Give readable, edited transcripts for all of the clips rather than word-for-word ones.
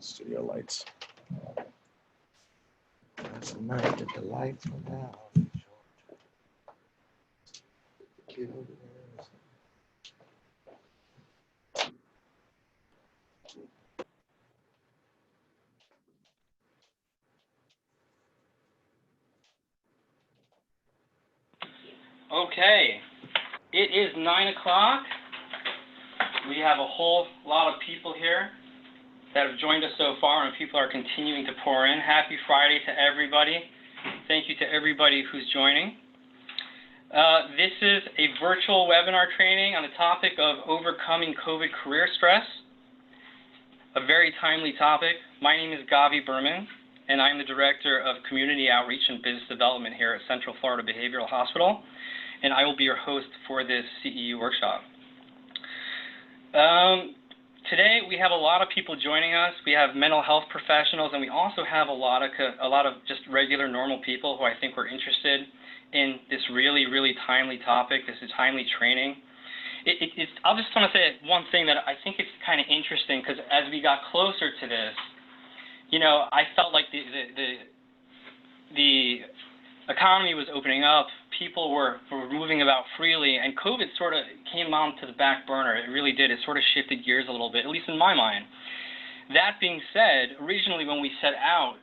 Studio lights. Last night that the lights went out. Okay, it is 9 o'clock. We have a whole lot of people here that have joined us so far, and people are continuing to pour in. Happy Friday to everybody. Thank you to everybody who's joining. This is a virtual webinar training on the topic of overcoming COVID career stress, a very timely topic. My name is Gavi Berman, and I'm the Director of Community Outreach and Business Development here at Central Florida Behavioral Hospital, and I will be your host for this CEU workshop. Today we have a lot of people joining us. We have mental health professionals, and we also have a lot of just regular normal people who I think were interested in this really, really timely topic. This is timely training. I'll just want to say one thing that I think it's kind of interesting, because as we got closer to this, you know, I felt like the economy was opening up, people were moving about freely, and COVID sort of came onto the back burner. It really did. It sort of shifted gears a little bit, at least in my mind. That being said, originally when we set out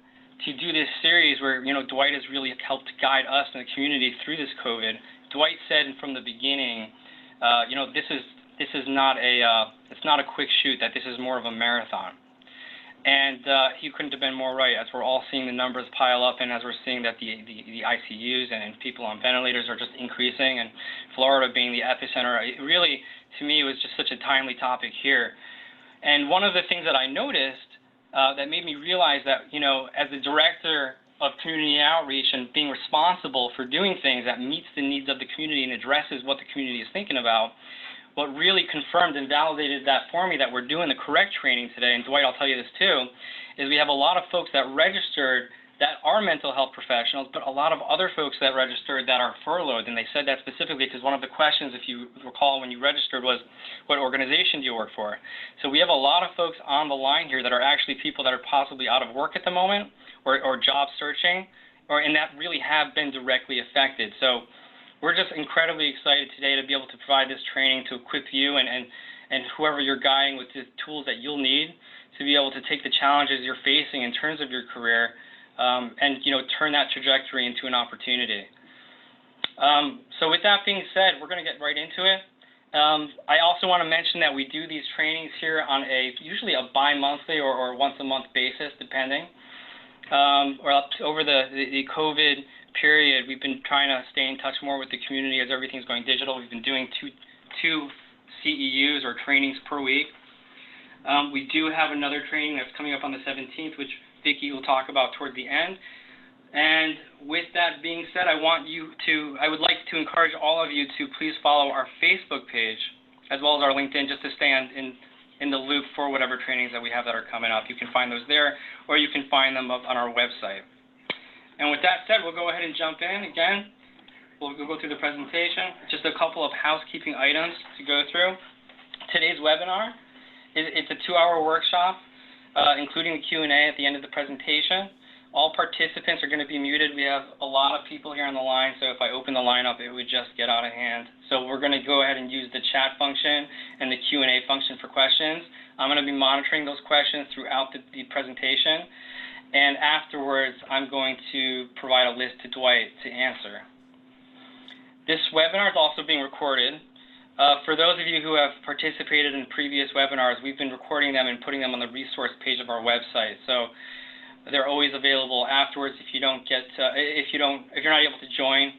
to do this series where, you know, Dwight has really helped guide us and the community through this COVID, Dwight said from the beginning, you know, this is not it's not a quick shoot, that this is more of a marathon. And he couldn't have been more right, as we're all seeing the numbers pile up, and as we're seeing that the ICUs and people on ventilators are just increasing, and Florida being the epicenter. It really, to me, was just such a timely topic here. And one of the things that I noticed that made me realize that, you know, as the Director of Community Outreach and being responsible for doing things that meets the needs of the community and addresses what the community is thinking about, what really confirmed and validated that for me that we're doing the correct training today, and Dwight, I'll tell you this too, is we have a lot of folks that registered that are mental health professionals, but a lot of other folks that registered that are furloughed. And they said that specifically because one of the questions, if you recall when you registered, was, what organization do you work for? So we have a lot of folks on the line here that are actually people that are possibly out of work at the moment, or job searching, and that really have been directly affected. So we're just incredibly excited today to be able to provide this training to equip you and whoever you're guiding with the tools that you'll need to be able to take the challenges you're facing in terms of your career and, you know, turn that trajectory into an opportunity. So with that being said, we're going to get right into it. I also want to mention that we do these trainings here on usually a bi-monthly or once-a-month basis, depending. Over the COVID period, we've been trying to stay in touch more with the community as everything's going digital. We've been doing two CEUs or trainings per week. We do have another training that's coming up on the 17th, which Vicki will talk about toward the end. And with that being said, I would like to encourage all of you to please follow our Facebook page as well as our LinkedIn, just to stay in the loop for whatever trainings that we have that are coming up. You can find those there, or you can find them up on our website. And with that said, we'll go ahead and jump in again. We'll go through the presentation. Just a couple of housekeeping items to go through. Today's webinar, it's a 2-hour workshop, including the Q&A at the end of the presentation. All participants are going to be muted. We have a lot of people here on the line, so if I open the line up, it would just get out of hand. So we're going to go ahead and use the chat function and the Q&A function for questions. I'm going to be monitoring those questions throughout the presentation. And afterwards, I'm going to provide a list to Dwight to answer. This webinar is also being recorded. For those of you who have participated in previous webinars, we've been recording them and putting them on the resource page of our website. So they're always available afterwards. If you're not able to join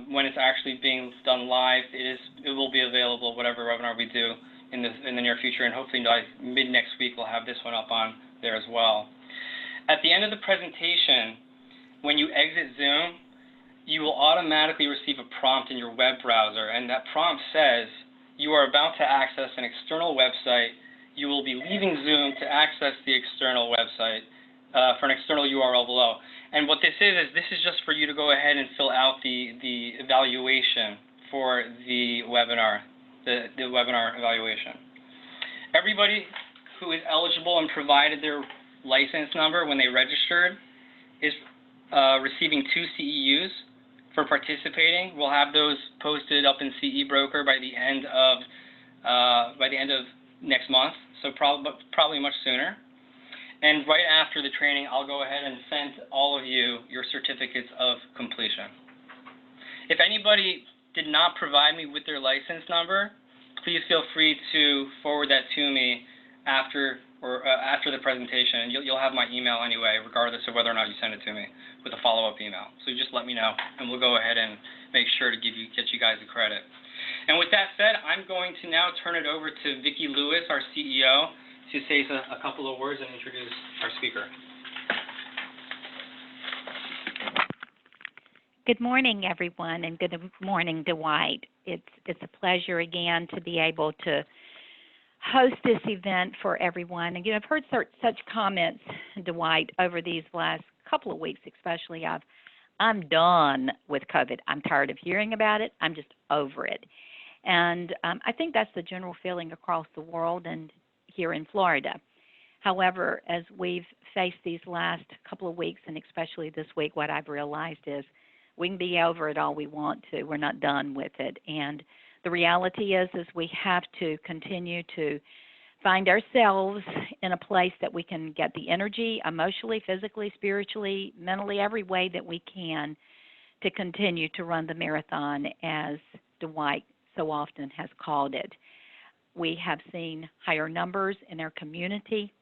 when it's actually being done live, it will be available whatever webinar we do in the near future, and hopefully by mid next week we'll have this one up on there as well. At the end of the presentation, when you exit Zoom, you will automatically receive a prompt in your web browser, and that prompt says you are about to access an external website. You will be leaving Zoom to access the external website for an external URL below. And what this is just for you to go ahead and fill out the evaluation for the webinar, the webinar evaluation. Everybody who is eligible and provided their license number when they registered is receiving 2 CEUs for participating. We'll have those posted up in CE Broker by the end of next month, so probably much sooner. And right after the training, I'll go ahead and send all of you your certificates of completion. If anybody did not provide me with their license number, please feel free to forward that to me after the presentation. You'll have my email anyway, regardless of whether or not you send it to me with a follow-up email. So you just let me know, and we'll go ahead and make sure to get you guys the credit. And with that said, I'm going to now turn it over to Vicki Lewis, our CEO, to say a couple of words and introduce our speaker. Good morning, everyone, and good morning, Dwight. It's a pleasure again to be able to host this event for everyone. And I've heard such comments, Dwight, over these last couple of weeks, especially. I'm done with COVID. I'm tired of hearing about it. I'm just over it. And I think that's the general feeling across the world and here in Florida. However, as we've faced these last couple of weeks, and especially this week, what I've realized is we can be over it all we want to. We're not done with it. And the reality is we have to continue to find ourselves in a place that we can get the energy emotionally, physically, spiritually, mentally, every way that we can to continue to run the marathon, as Dwight so often has called it. We have seen higher numbers in our community.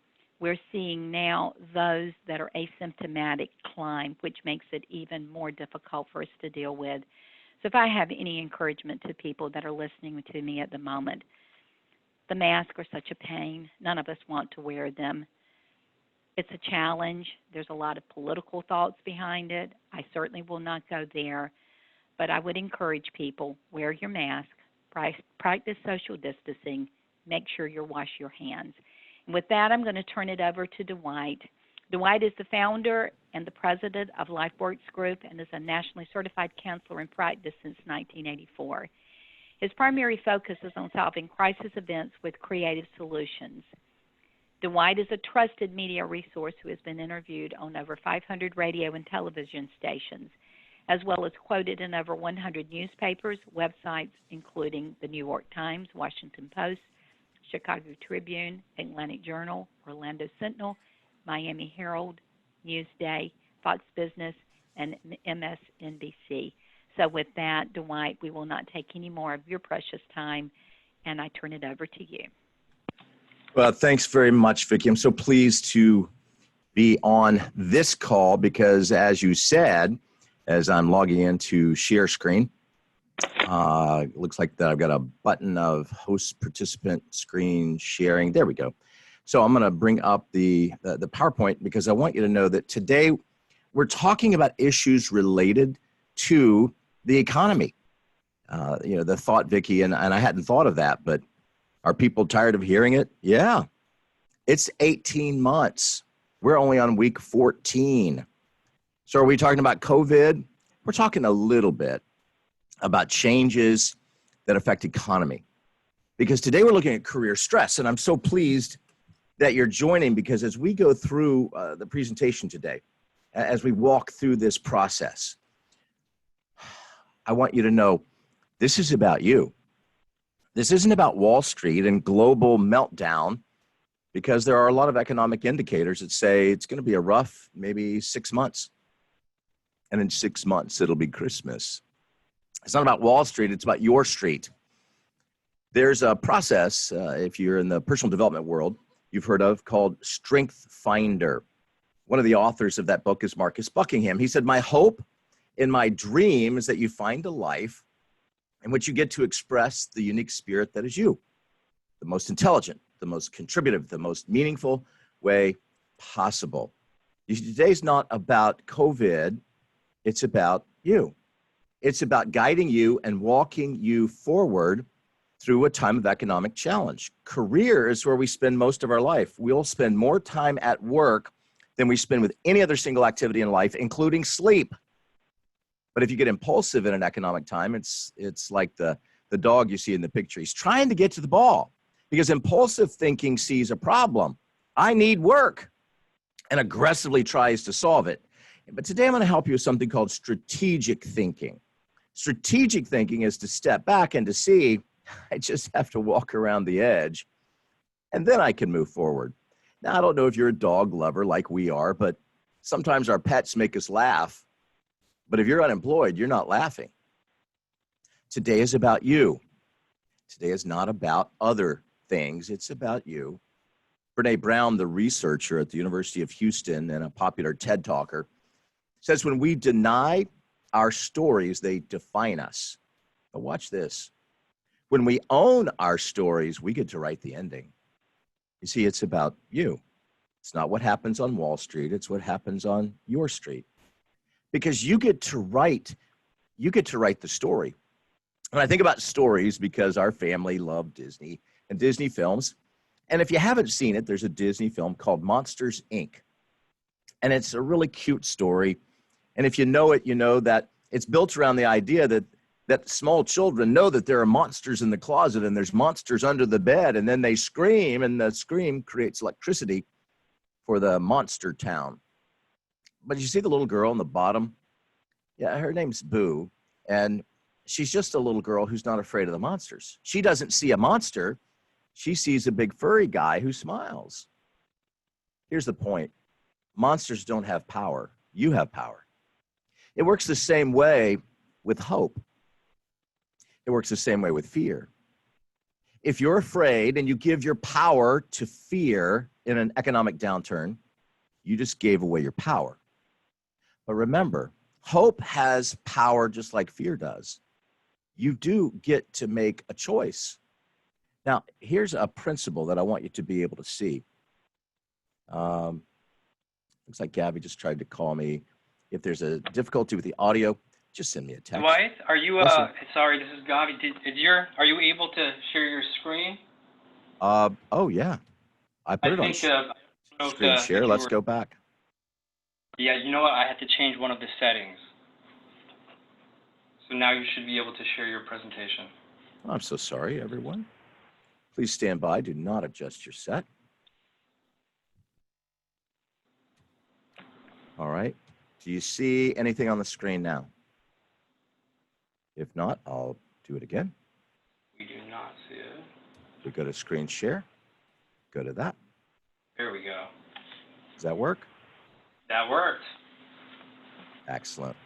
We're seeing now those that are asymptomatic climb, which makes it even more difficult for us to deal with. So if I have any encouragement to people that are listening to me at the moment, the masks are such a pain. None of us want to wear them. It's a challenge. There's a lot of political thoughts behind it. I certainly will not go there. But I would encourage people, wear your mask, practice social distancing, make sure you wash your hands. And with that, I'm going to turn it over to Dwight. Dwight is the founder and the president of LifeWorks Group and is a nationally certified counselor in practice since 1984. His primary focus is on solving crisis events with creative solutions. Dwight is a trusted media resource who has been interviewed on over 500 radio and television stations, as well as quoted in over 100 newspapers, websites, including the New York Times, Washington Post, Chicago Tribune, Atlantic Journal, Orlando Sentinel, Miami Herald, Newsday, Fox Business, and MSNBC. So with that, Dwight, we will not take any more of your precious time, and I turn it over to you. Well, thanks very much, Vicki. I'm so pleased to be on this call because, as you said, as I'm logging into share screen, it looks like that I've got a button of host participant screen sharing. There we go. So I'm going to bring up the PowerPoint because I want you to know that today we're talking about issues related to the economy. The thought, Vicki, and I hadn't thought of that, but are people tired of hearing it? Yeah. It's 18 months. We're only on week 14. So are we talking about COVID? We're talking a little bit about changes that affect economy. Because today we're looking at career stress, and I'm so pleased that you're joining because as we go through the presentation today, as we walk through this process, I want you to know this is about you. This isn't about Wall Street and global meltdown, because there are a lot of economic indicators that say it's going to be a rough, maybe 6 months. And in 6 months, it'll be Christmas. It's not about Wall Street. It's about your street. There's a process, if you're in the personal development world, you've heard of, called Strength Finder. One of the authors of that book is Marcus Buckingham. He said, "My hope in my dream is that you find a life in which you get to express the unique spirit that is you, the most intelligent, the most contributive, the most meaningful way possible." You see, today's not about COVID. It's about you. It's about guiding you and walking you forward through a time of economic challenge. Career is where we spend most of our life. We'll spend more time at work than we spend with any other single activity in life, including sleep. But if you get impulsive in an economic time, it's like the dog you see in the picture. He's trying to get to the ball. Because impulsive thinking sees a problem. I need work, and aggressively tries to solve it. But today I'm going to help you with something called strategic thinking. Strategic thinking is to step back and to see, I just have to walk around the edge, and then I can move forward. Now, I don't know if you're a dog lover like we are, but sometimes our pets make us laugh. But if you're unemployed, you're not laughing. Today is about you. Today is not about other things. It's about you. Brene Brown, the researcher at the University of Houston and a popular TED talker, says when we deny our stories, they define us. But watch this. When we own our stories, we get to write the ending. You see, it's about you. It's not what happens on Wall Street. It's what happens on your street. Because you get to write the story. And I think about stories because our family loved Disney and Disney films. And if you haven't seen it, there's a Disney film called Monsters, Inc. And it's a really cute story. And if you know it, you know that it's built around the idea that small children know that there are monsters in the closet and there's monsters under the bed. And then they scream, and the scream creates electricity for the monster town. But you see the little girl on the bottom? Yeah, her name's Boo. And she's just a little girl who's not afraid of the monsters. She doesn't see a monster. She sees a big furry guy who smiles. Here's the point. Monsters don't have power. You have power. It works the same way with hope. It works the same way with fear. If you're afraid and you give your power to fear in an economic downturn, you just gave away your power. But remember, hope has power just like fear does. You do get to make a choice. Now, here's a principle that I want you to be able to see. Looks like Gabby just tried to call me. If there's a difficulty with the audio, just send me a text. Dwight, are you, Listen. sorry, this is Gavi. Are you able to share your screen? Oh, yeah. I put I it on think, screen share. Let's go back. Yeah, you know what? I had to change one of the settings. So now you should be able to share your presentation. I'm so sorry, everyone. Please stand by. Do not adjust your set. All right. Do you see anything on the screen now? If not, I'll do it again. We do not see it. We go to screen share. Go to that. There we go. Does that work? That worked. Excellent.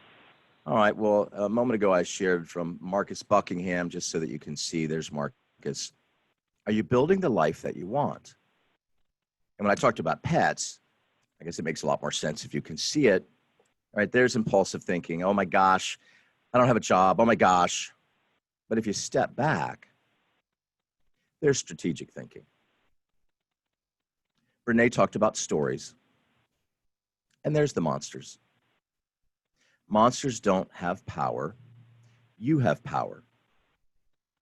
All right. Well, a moment ago, I shared from Marcus Buckingham, just so that you can see. There's Marcus. Are you building the life that you want? And when I talked about pets, I guess it makes a lot more sense if you can see it. All right. There's impulsive thinking. Oh, my gosh, I don't have a job. Oh, my gosh. But if you step back, there's strategic thinking. Brene talked about stories. And there's the monsters. Monsters don't have power. You have power.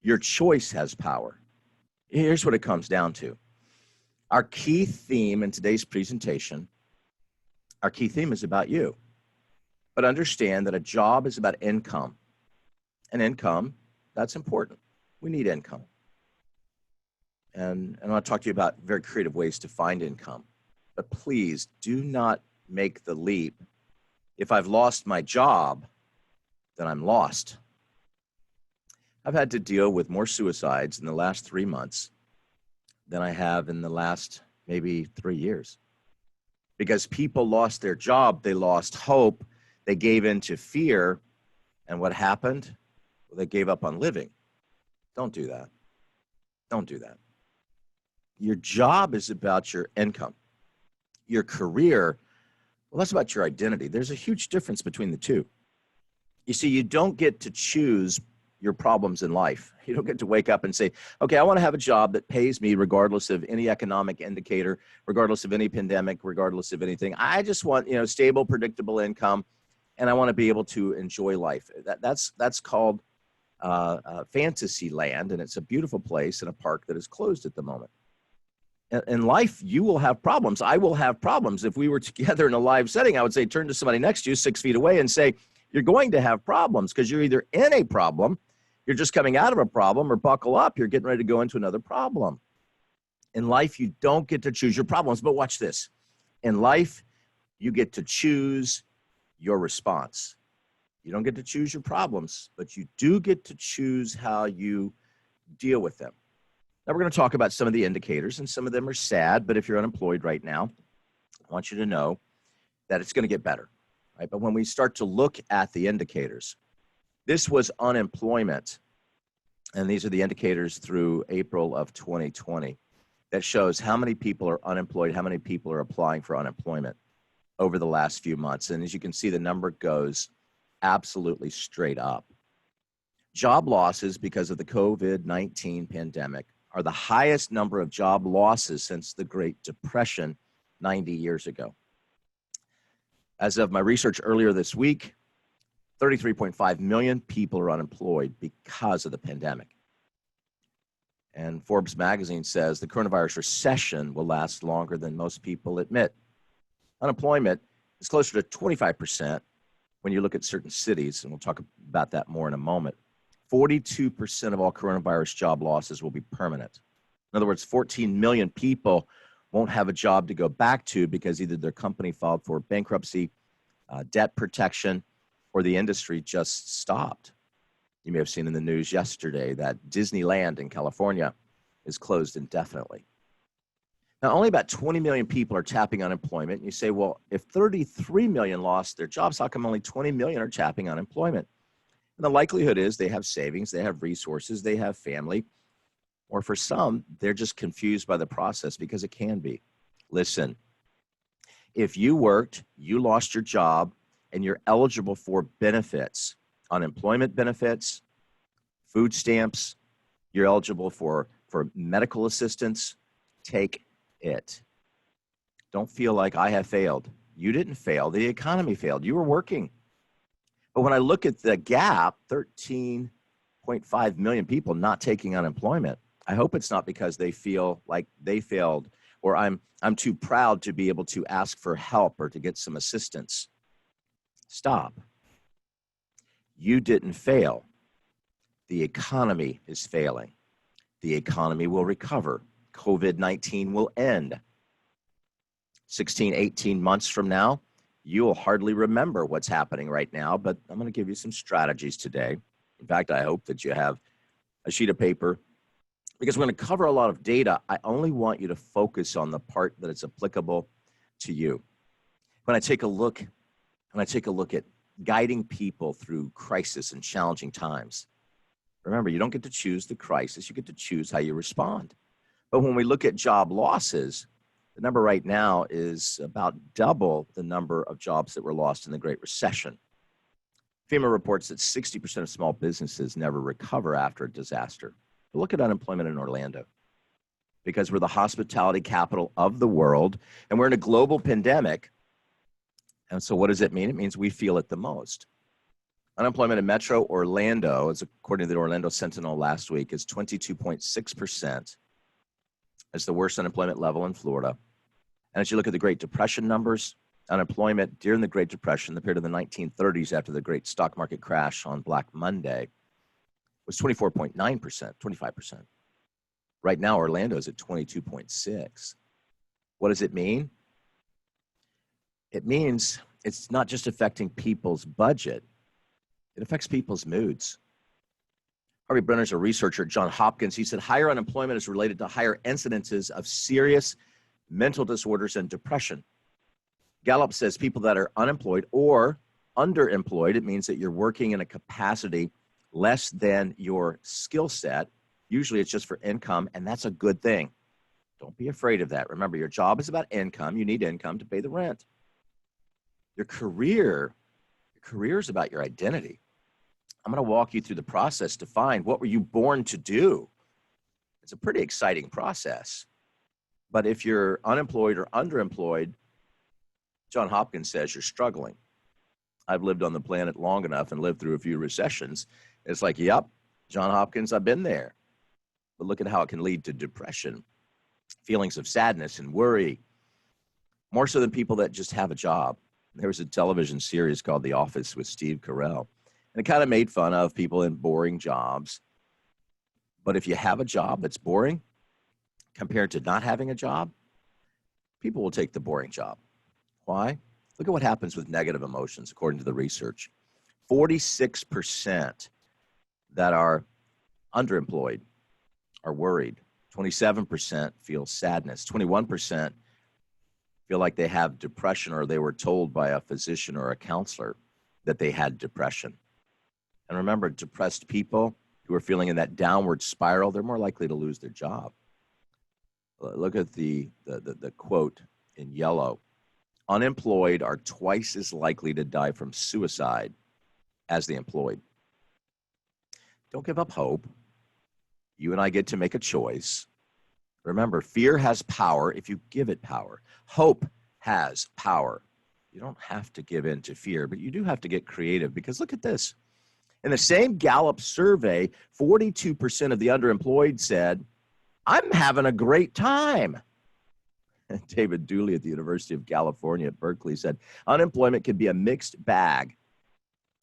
Your choice has power. Here's what it comes down to. Our key theme in today's presentation, our key theme is about you. But understand that a job is about income. And income, that's important. We need income. And I want to talk to you about very creative ways to find income. But please do not make the leap. If I've lost my job, then I'm lost. I've had to deal with more suicides in the last 3 months than I have in the last maybe 3 years. Because people lost their job, they lost hope, they gave in to fear, and what happened? Well, they gave up on living. Don't do that. Don't do that. Your job is about your income. Your career, well, that's about your identity. There's a huge difference between the two. You see, you don't get to choose your problems in life. You don't get to wake up and say, okay, I want to have a job that pays me regardless of any economic indicator, regardless of any pandemic, regardless of anything. I just want, stable, predictable income, and I want to be able to enjoy life. That's called fantasy land, and it's a beautiful place in a park that is closed at the moment. In life, you will have problems. I will have problems. If we were together in a live setting, I would say, turn to somebody next to you 6 feet away and say, you're going to have problems because you're either in a problem, you're just coming out of a problem, or buckle up, you're getting ready to go into another problem. In life, you don't get to choose your problems, but watch this. In life, you get to choose your response. You don't get to choose your problems, but you do get to choose how you deal with them. Now, we're going to talk about some of the indicators, and some of them are sad, but if you're unemployed right now, I want you to know that it's going to get better, right? But when we start to look at the indicators, this was unemployment, and these are the indicators through April of 2020 that shows how many people are unemployed, how many people are applying for unemployment over the last few months. And as you can see, the number goes absolutely straight up. Job losses because of the COVID-19 pandemic are the highest number of job losses since the Great Depression 90 years ago. As of my research earlier this week, 33.5 million people are unemployed because of the pandemic. And Forbes magazine says the coronavirus recession will last longer than most people admit. Unemployment is closer to 25% when you look at certain cities, and we'll talk about that more in a moment. 42% of all coronavirus job losses will be permanent. In other words, 14 million people won't have a job to go back to because either their company filed for bankruptcy, debt protection, or the industry just stopped. You may have seen in the news yesterday that Disneyland in California is closed indefinitely. Now, only about 20 million people are tapping unemployment. And you say, well, if 33 million lost their jobs, how come only 20 million are tapping unemployment? And the likelihood is they have savings, they have resources, they have family, or for some, they're just confused by the process because it can be. Listen, if you worked, you lost your job, and you're eligible for benefits, unemployment benefits, food stamps, you're eligible for medical assistance, take it. Don't feel like I have failed. You didn't fail. The economy failed. You were working. But when I look at the gap, 13.5 million people not taking unemployment, I hope it's not because they feel like they failed or I'm too proud to be able to ask for help or to get some assistance. Stop. You didn't fail. The economy is failing. The economy will recover. COVID-19 will end. 16, 18 months from now, you'll hardly remember what's happening right now, but I'm going to give you some strategies today. In fact, I hope that you have a sheet of paper because we're going to cover a lot of data. I only want you to focus on the part that is applicable to you. When I take a look at guiding people through crisis and challenging times, remember, you don't get to choose the crisis. You get to choose how you respond. But when we look at job losses, the number right now is about double the number of jobs that were lost in the Great Recession. FEMA reports that 60% of small businesses never recover after a disaster. But look at unemployment in Orlando, because we're the hospitality capital of the world, and we're in a global pandemic. And so what does it mean? It means we feel it the most. Unemployment in Metro Orlando, as according to the Orlando Sentinel last week, is 22.6%. It's the worst unemployment level in Florida. And as you look at the Great Depression numbers, unemployment during the Great Depression, the period of the 1930s after the great stock market crash on Black Monday, was 24.9%, 25%. Right now, Orlando is at 22.6%. What does it mean? It means it's not just affecting people's budget. It affects people's moods. Harvey Brenner's a researcher at Johns Hopkins. He said higher unemployment is related to higher incidences of serious mental disorders and depression. Gallup says people that are unemployed or underemployed, it means that you're working in a capacity less than your skill set. Usually it's just for income, and that's a good thing. Don't be afraid of that. Remember, your job is about income. You need income to pay the rent. Your career is about your identity. I'm going to walk you through the process to find what were you born to do. It's a pretty exciting process. But if you're unemployed or underemployed, Johns Hopkins says you're struggling. I've lived on the planet long enough and lived through a few recessions. It's like, yep, Johns Hopkins, I've been there. But look at how it can lead to depression, feelings of sadness and worry, more so than people that just have a job. There was a television series called The Office with Steve Carell, and it kind of made fun of people in boring jobs. But if you have a job that's boring, compared to not having a job, people will take the boring job. Why? Look at what happens with negative emotions, according to the research. 46% that are underemployed are worried. 27% feel sadness. 21% feel like they have depression, or they were told by a physician or a counselor that they had depression. And remember, depressed people who are feeling in that downward spiral, they're more likely to lose their job. Look at the quote in yellow. Unemployed are twice as likely to die from suicide as the employed. Don't give up hope. You and I get to make a choice. Remember, fear has power if you give it power. Hope has power. You don't have to give in to fear, but you do have to get creative, because look at this. In the same Gallup survey, 42% of the underemployed said, I'm having a great time. David Dooley at the University of California at Berkeley said, unemployment can be a mixed bag.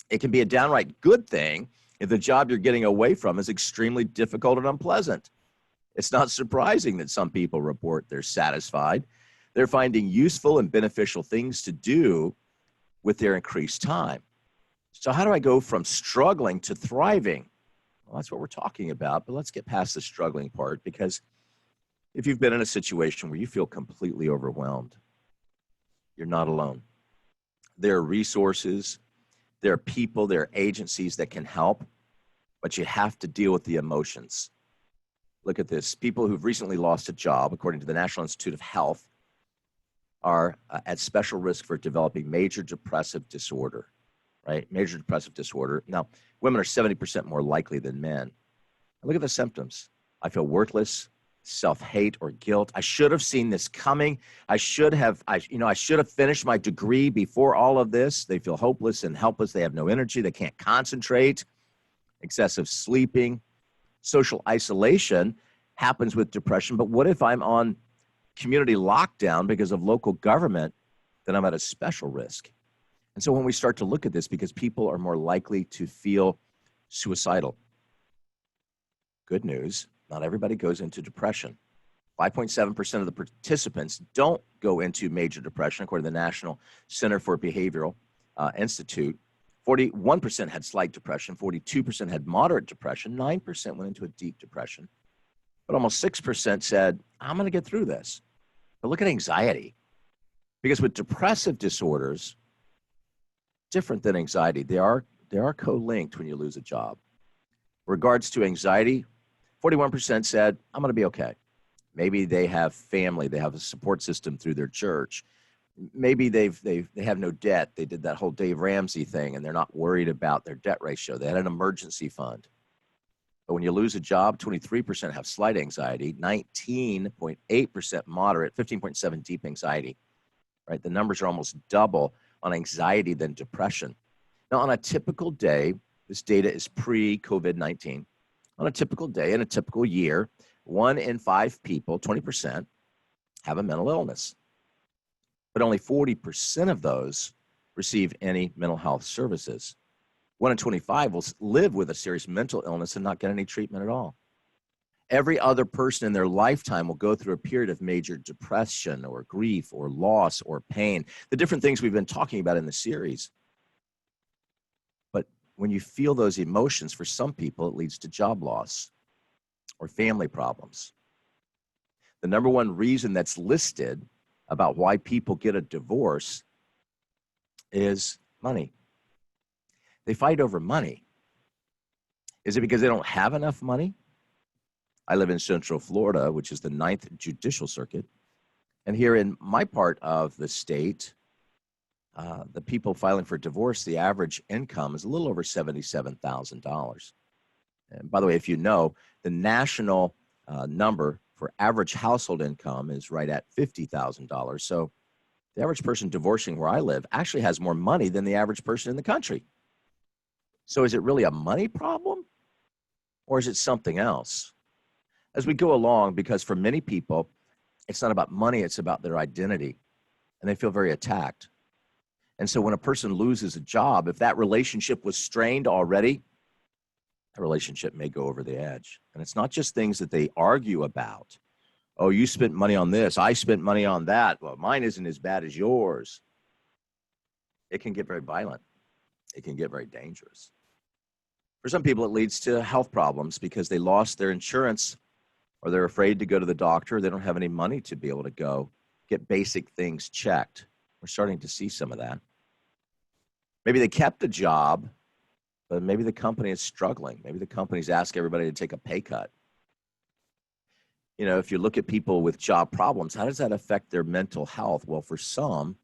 It can be a downright good thing if the job you're getting away from is extremely difficult and unpleasant. It's not surprising that some people report they're satisfied. They're finding useful and beneficial things to do with their increased time. So how do I go from struggling to thriving? Well, that's what we're talking about, but let's get past the struggling part, because if you've been in a situation where you feel completely overwhelmed, you're not alone. There are resources, there are people, there are agencies that can help, but you have to deal with the emotions. Look at this. People who've recently lost a job, according to the National Institute of Health, are at special risk for developing major depressive disorder, right? Major depressive disorder. Now, women are 70% more likely than men. Look at the symptoms. I feel worthless, self-hate or guilt. I should have seen this coming. I should have finished my degree before all of this. They feel hopeless and helpless. They have no energy. They can't concentrate. Excessive sleeping. Social isolation happens with depression. But what if I'm on community lockdown because of local government? Then I'm at a special risk. And so when we start to look at this, because people are more likely to feel suicidal. Good news, not everybody goes into depression. 5.7% of the participants don't go into major depression, according to the National Center for Behavioral Institute. 41% had slight depression, 42% had moderate depression, 9% went into a deep depression, but almost 6% said, I'm going to get through this. But look at anxiety, because with depressive disorders, different than anxiety, they are co-linked when you lose a job. In regards to anxiety, 41% said, I'm going to be okay. Maybe they have family, they have a support system through their church. Maybe they have no debt. They did that whole Dave Ramsey thing, and they're not worried about their debt ratio. They had an emergency fund. But when you lose a job, 23% have slight anxiety, 19.8% moderate, 15.7% deep anxiety, right? The numbers are almost double on anxiety than depression. Now, on a typical day, this data is pre-COVID-19. On a typical day, in a typical year, 1 in 5 people, 20%, have a mental illness. But only 40% of those receive any mental health services. 1 in 25 will live with a serious mental illness and not get any treatment at all. Every other person in their lifetime will go through a period of major depression or grief or loss or pain, the different things we've been talking about in the series. But when you feel those emotions, for some people, it leads to job loss or family problems. The number one reason that's listed about why people get a divorce is money. They fight over money. Is it because they don't have enough money? I live in Central Florida, which is the 9th Judicial Circuit. And here in my part of the state, the people filing for divorce, the average income is a little over $77,000. And by the way, if you know, the national number for average household income is right at $50,000. So the average person divorcing where I live actually has more money than the average person in the country. So is it really a money problem, or is it something else? As we go along, because for many people, it's not about money, it's about their identity, and they feel very attacked. And so when a person loses a job, if that relationship was strained already, the relationship may go over the edge. And it's not just things that they argue about. Oh, you spent money on this. I spent money on that. Well, mine isn't as bad as yours. It can get very violent. It can get very dangerous. For some people, it leads to health problems because they lost their insurance or they're afraid to go to the doctor. They don't have any money to be able to go get basic things checked. We're starting to see some of that. Maybe they kept a job, but maybe the company is struggling. Maybe the company's asking everybody to take a pay cut. You know, if you look at people with job problems, how does that affect their mental health? Well, for some,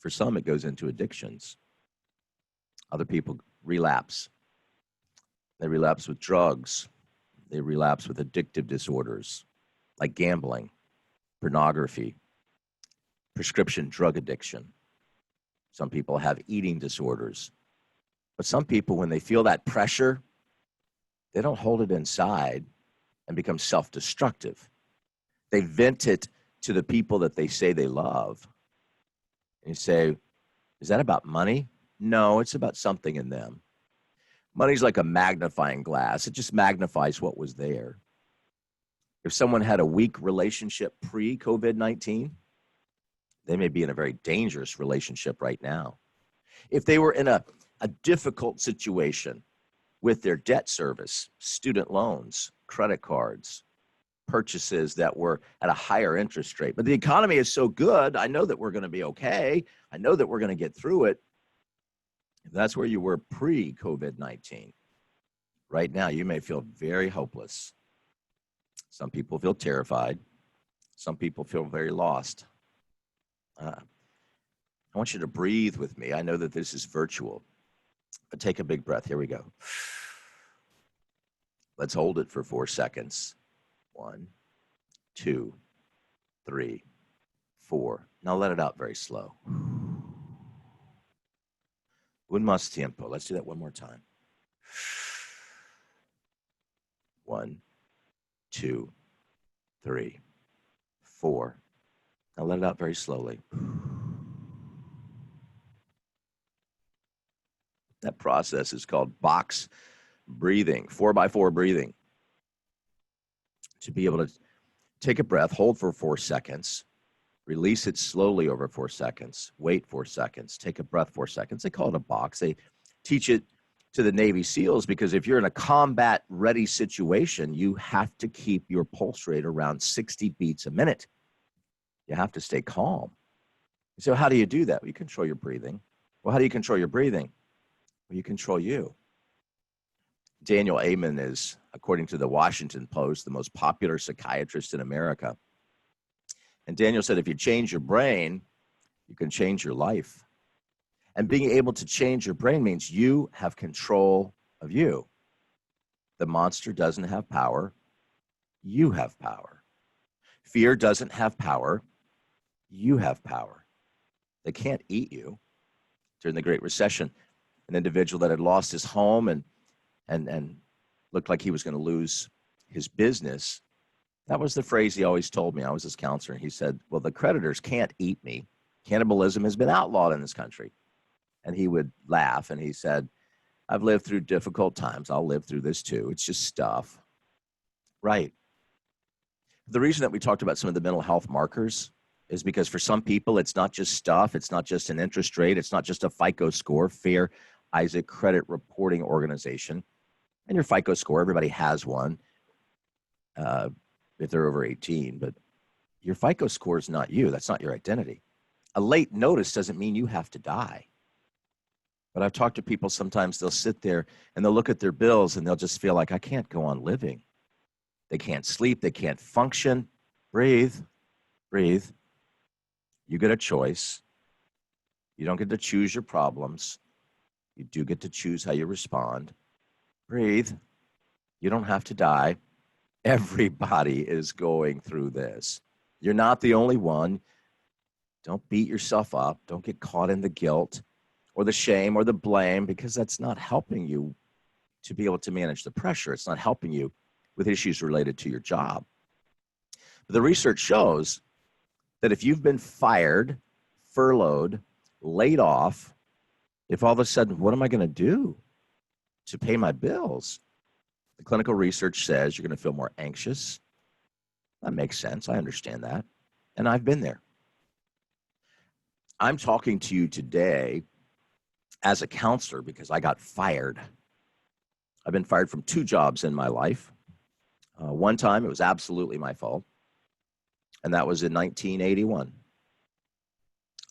it goes into addictions. Other people relapse. They relapse with drugs. They relapse with addictive disorders like gambling, pornography, prescription drug addiction. Some people have eating disorders. But some people, when they feel that pressure, they don't hold it inside and become self-destructive. They vent it to the people that they say they love. And you say, is that about money? No, it's about something in them. Money's like a magnifying glass. It just magnifies what was there. If someone had a weak relationship pre-COVID-19, they may be in a very dangerous relationship right now. If they were in a difficult situation with their debt service, student loans, credit cards, purchases that were at a higher interest rate, but the economy is so good, I know that we're going to be okay. I know that we're going to get through it. If that's where you were pre-COVID-19, right now you may feel very hopeless. Some people feel terrified. Some people feel very lost. I want you to breathe with me. I know that this is virtual, but take a big breath. Here we go. Let's hold it for 4 seconds. 1, 2, 3, 4. Now let it out very slow. Un más tiempo. Let's do that one more time. 1, 2, 3, 4. Now let it out very slowly. That process is called box breathing, 4x4 breathing. To be able to take a breath, hold for 4 seconds, release it slowly over 4 seconds, wait 4 seconds, take a breath 4 seconds. They call it a box. They teach it to the Navy SEALs because if you're in a combat ready situation, you have to keep your pulse rate around 60 beats a minute. You have to stay calm. So how do you do that? Well, you control your breathing. Well, how do you control your breathing? Well, you control you. Daniel Amen is, according to the Washington Post, the most popular psychiatrist in America. And Daniel said, if you change your brain, you can change your life. And being able to change your brain means you have control of you. The monster doesn't have power. You have power. Fear doesn't have power. You have power. They can't eat you. During the Great Recession, an individual that had lost his home and looked like he was going to lose his business, that was the phrase he always told me. I was his counselor. He said, well, the creditors can't eat me. Cannibalism has been outlawed in this country. And he would laugh and he said, I've lived through difficult times. I'll live through this too. It's just stuff. Right. The reason that we talked about some of the mental health markers is because for some people, it's not just stuff. It's not just an interest rate. It's not just a FICO score, Fair Isaac Credit Reporting Organization. And your FICO score, everybody has one if they're over 18. But your FICO score is not you. That's not your identity. A late notice doesn't mean you have to die. But I've talked to people, sometimes they'll sit there and they'll look at their bills and they'll just feel like, I can't go on living. They can't sleep. They can't function. Breathe. Breathe. You get a choice. You don't get to choose your problems. You do get to choose how you respond. Breathe. You don't have to die. Everybody is going through this. You're not the only one. Don't beat yourself up. Don't get caught in the guilt or the shame or the blame, because that's not helping you to be able to manage the pressure. It's not helping you with issues related to your job. But the research shows that if you've been fired, furloughed, laid off, if all of a sudden, what am I going to do to pay my bills? The clinical research says you're going to feel more anxious. That makes sense. I understand that. And I've been there. I'm talking to you today as a counselor because I got fired. I've been fired from 2 jobs in my life. One time it was absolutely my fault, and that was in 1981.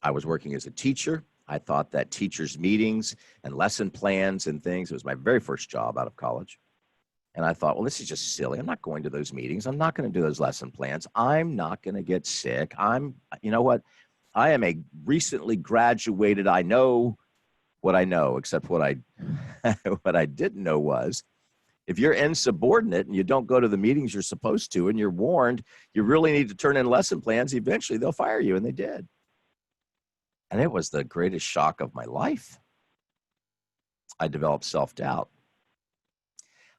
I was working as a teacher. I thought that teachers' meetings and lesson plans and things, it was my very first job out of college. And I thought, well, this is just silly. I'm not going to those meetings. I'm not going to do those lesson plans. I'm not going to get sick. You know what? I am a recently graduated, I know what I know, except what I what I didn't know was if you're insubordinate and you don't go to the meetings you're supposed to and you're warned, you really need to turn in lesson plans, eventually they'll fire you, and they did. And it was the greatest shock of my life. I developed self-doubt.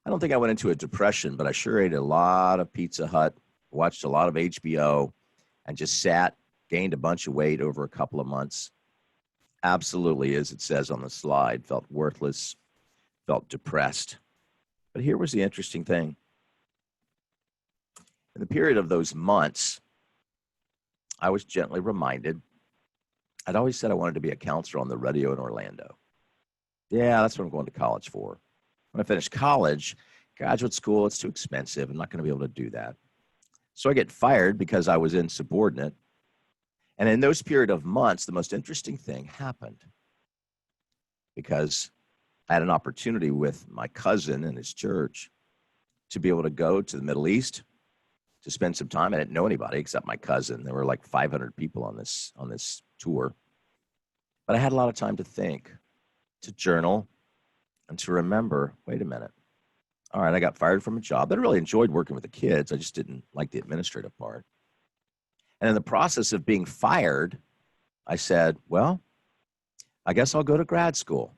I don't think I went into a depression, but I sure ate a lot of Pizza Hut, watched a lot of HBO, and just sat, gained a bunch of weight over a couple of months. Absolutely, as it says on the slide, felt worthless, felt depressed. But here was the interesting thing. In the period of those months, I was gently reminded, I'd always said I wanted to be a counselor on the radio in Orlando. Yeah, that's what I'm going to college for. When I finished college, graduate school, it's too expensive. I'm not going to be able to do that. So I get fired because I was insubordinate. And in those period of months, the most interesting thing happened because I had an opportunity with my cousin and his church to be able to go to the Middle East to spend some time. I didn't know anybody except my cousin. There were like 500 people on this tour. But I had a lot of time to think, to journal, and to remember, wait a minute. All right, I got fired from a job. I really enjoyed working with the kids. I just didn't like the administrative part. And in the process of being fired, I said, well, I guess I'll go to grad school.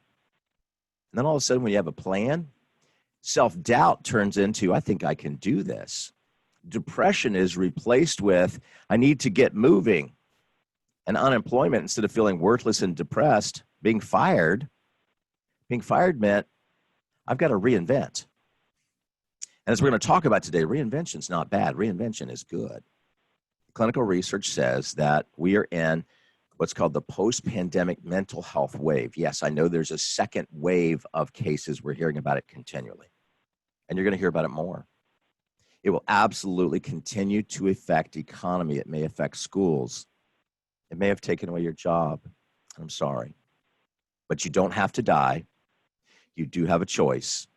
And then all of a sudden, when you have a plan, self-doubt turns into, I think I can do this. Depression is replaced with, I need to get moving. And unemployment, instead of feeling worthless and depressed, being fired meant I've got to reinvent. And as we're going to talk about today, reinvention is not bad. Reinvention is good. Clinical research says that we are in what's called the post-pandemic mental health wave. Yes, I know there's a second wave of cases. We're hearing about it continually. And you're going to hear about it more. It will absolutely continue to affect the economy. It may affect schools. It may have taken away your job. I'm sorry. But you don't have to die. You do have a choice.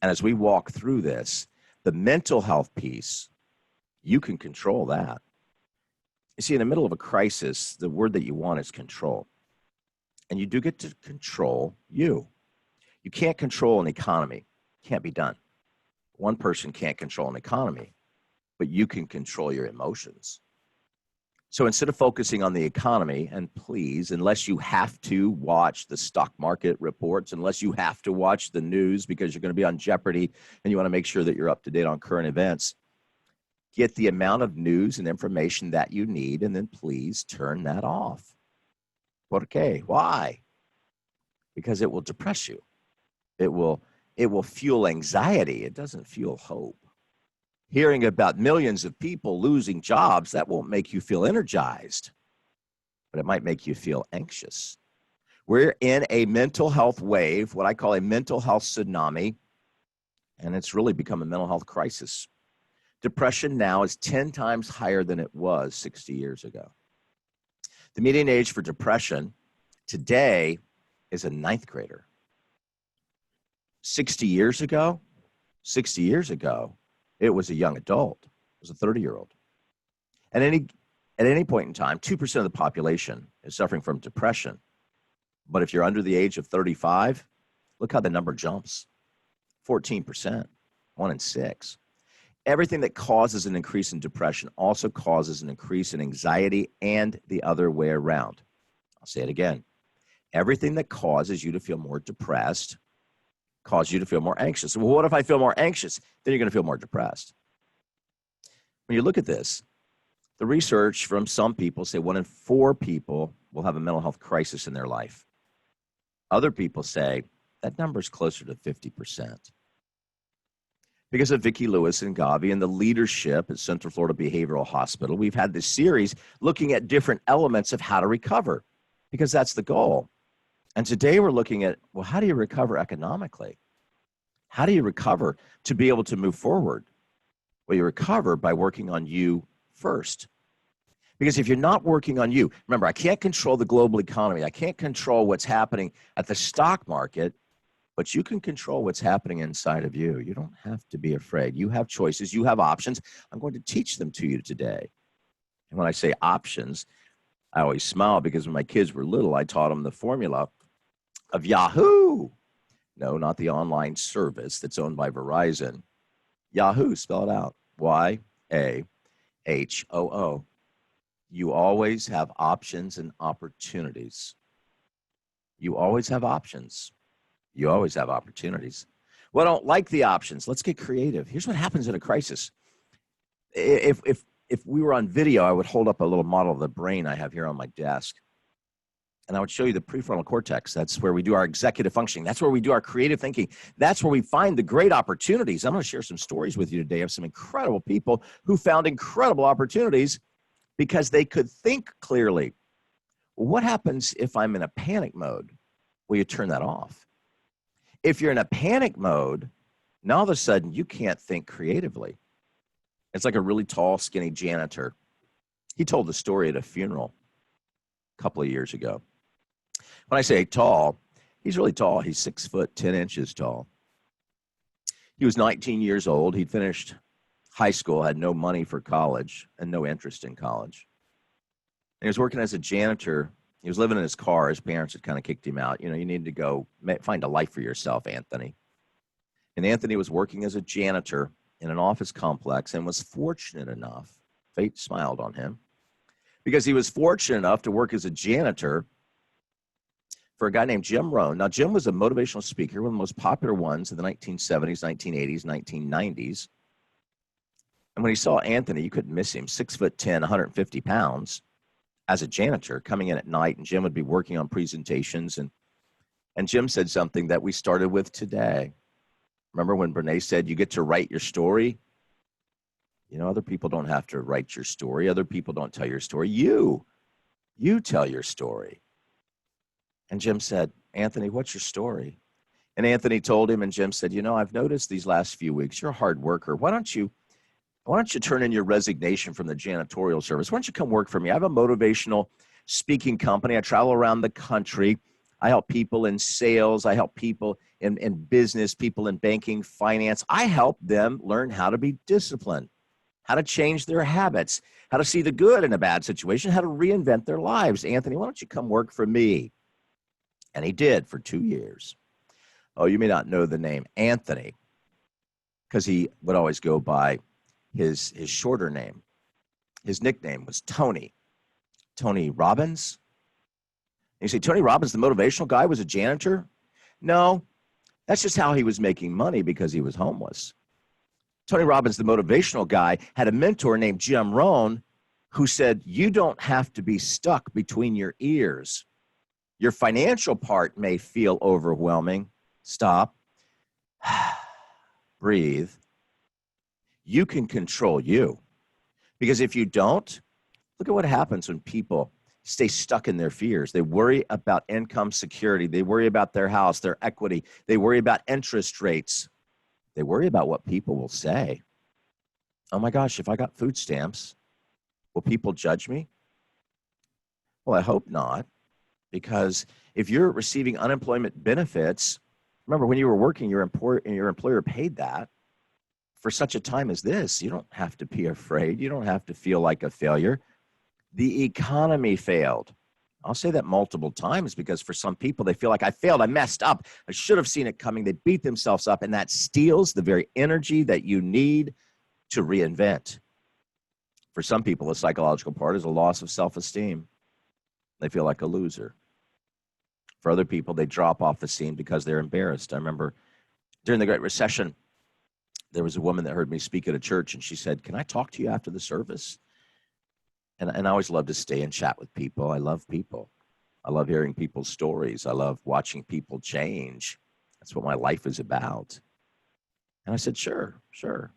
And as we walk through this, the mental health piece, you can control that. You see, in the middle of a crisis, the word that you want is control. And you do get to control you. You can't control an economy. Can't be done. One person can't control an economy, but you can control your emotions. So instead of focusing on the economy, and please, unless you have to watch the stock market reports, unless you have to watch the news because you're going to be on Jeopardy and you want to make sure that you're up to date on current events, get the amount of news and information that you need, and then please turn that off. ¿Por qué? Why? Because it will depress you. It will fuel anxiety. It doesn't fuel hope. Hearing about millions of people losing jobs, that won't make you feel energized, but it might make you feel anxious. We're in a mental health wave, what I call a mental health tsunami, and it's really become a mental health crisis. Depression now is 10 times higher than it was 60 years ago. The median age for depression today is a 9th grader. 60 years ago, it was a young adult. It was a 30-year-old. At any point in time, 2% of the population is suffering from depression. But if you're under the age of 35, look how the number jumps. 14%, 1 in 6. Everything that causes an increase in depression also causes an increase in anxiety and the other way around. I'll say it again. Everything that causes you to feel more depressed causes you to feel more anxious. Well, what if I feel more anxious? Then you're going to feel more depressed. When you look at this, the research from some people say 1 in 4 people will have a mental health crisis in their life. Other people say that number is closer to 50%. because of Vicki Lewis and Gavi and the leadership at Central Florida Behavioral Hospital. We've had this series looking at different elements of how to recover, because that's the goal. And today we're looking at, well, how do you recover economically? How do you recover to be able to move forward? Well, you recover by working on you first. Because if you're not working on you, remember, I can't control the global economy. I can't control what's happening at the stock market, but you can control what's happening inside of you. You don't have to be afraid. You have choices. You have options. I'm going to teach them to you today. And when I say options, I always smile because when my kids were little, I taught them the formula of Yahoo. No, not the online service that's owned by Verizon. Yahoo, spell it out. Y-A-H-O-O. You always have options and opportunities. You always have options. You always have opportunities. Well, I don't like the options. Let's get creative. Here's what happens in a crisis. If we were on video, I would hold up a little model of the brain I have here on my desk. And I would show you the prefrontal cortex. That's where we do our executive functioning. That's where we do our creative thinking. That's where we find the great opportunities. I'm going to share some stories with you today of some incredible people who found incredible opportunities because they could think clearly. Well, what happens if I'm in a panic mode? Well, you turn that off. If you're in a panic mode, now all of a sudden you can't think creatively. It's like a really tall, skinny janitor. He told the story at a funeral a couple of years ago. When I say tall, he's really tall. He's 6 foot, 10 inches tall. He was 19 years old. He'd finished high school, had no money for college and no interest in college. And he was working as a janitor. He was living in his car. His parents had kind of kicked him out. You know, you need to go find a life for yourself, Anthony. And Anthony was working as a janitor in an office complex and was fortunate enough, fate smiled on him, because he was fortunate enough to work as a janitor for a guy named Jim Rohn. Now, Jim was a motivational speaker, one of the most popular ones in the 1970s, 1980s, 1990s. And when he saw Anthony, you couldn't miss him, 6'10", 150 pounds, as a janitor coming in at night, and Jim would be working on presentations. And Jim said something that we started with today. Remember when Brene said, you get to write your story? You know, other people don't have to write your story. Other people don't tell your story. You tell your story. And Jim said, Anthony, what's your story? And Anthony told him, and Jim said, you know, I've noticed these last few weeks, you're a hard worker. Why don't you turn in your resignation from the janitorial service? Why don't you come work for me? I have a motivational speaking company. I travel around the country. I help people in sales. I help people in business, people in banking, finance. I help them learn how to be disciplined, how to change their habits, how to see the good in a bad situation, how to reinvent their lives. Anthony, why don't you come work for me? And he did for 2 years. Oh, you may not know the name Anthony because he would always go by his shorter name. His nickname was Tony Robbins. And you say, Tony Robbins, the motivational guy, was a janitor? No, that's just how he was making money because he was homeless. Tony Robbins, the motivational guy, had a mentor named Jim Rohn who said, you don't have to be stuck between your ears. Your financial part may feel overwhelming. Stop. Breathe. You can control you. Because if you don't, look at what happens when people stay stuck in their fears. They worry about income security. They worry about their house, their equity. They worry about interest rates. They worry about what people will say. Oh my gosh, if I got food stamps, will people judge me? Well, I hope not. Because if you're receiving unemployment benefits, remember when you were working, your employer paid that. For such a time as this, you don't have to be afraid. You don't have to feel like a failure. The economy failed. I'll say that multiple times because for some people, they feel like I failed. I messed up. I should have seen it coming. They beat themselves up, and that steals the very energy that you need to reinvent. For some people, the psychological part is a loss of self-esteem. They feel like a loser. For other people, they drop off the scene because they're embarrassed. I remember during the Great Recession, there was a woman that heard me speak at a church, and she said, can I talk to you after the service? And I always love to stay and chat with people. I love people. I love hearing people's stories. I love watching people change. That's what my life is about. And I said, sure, sure.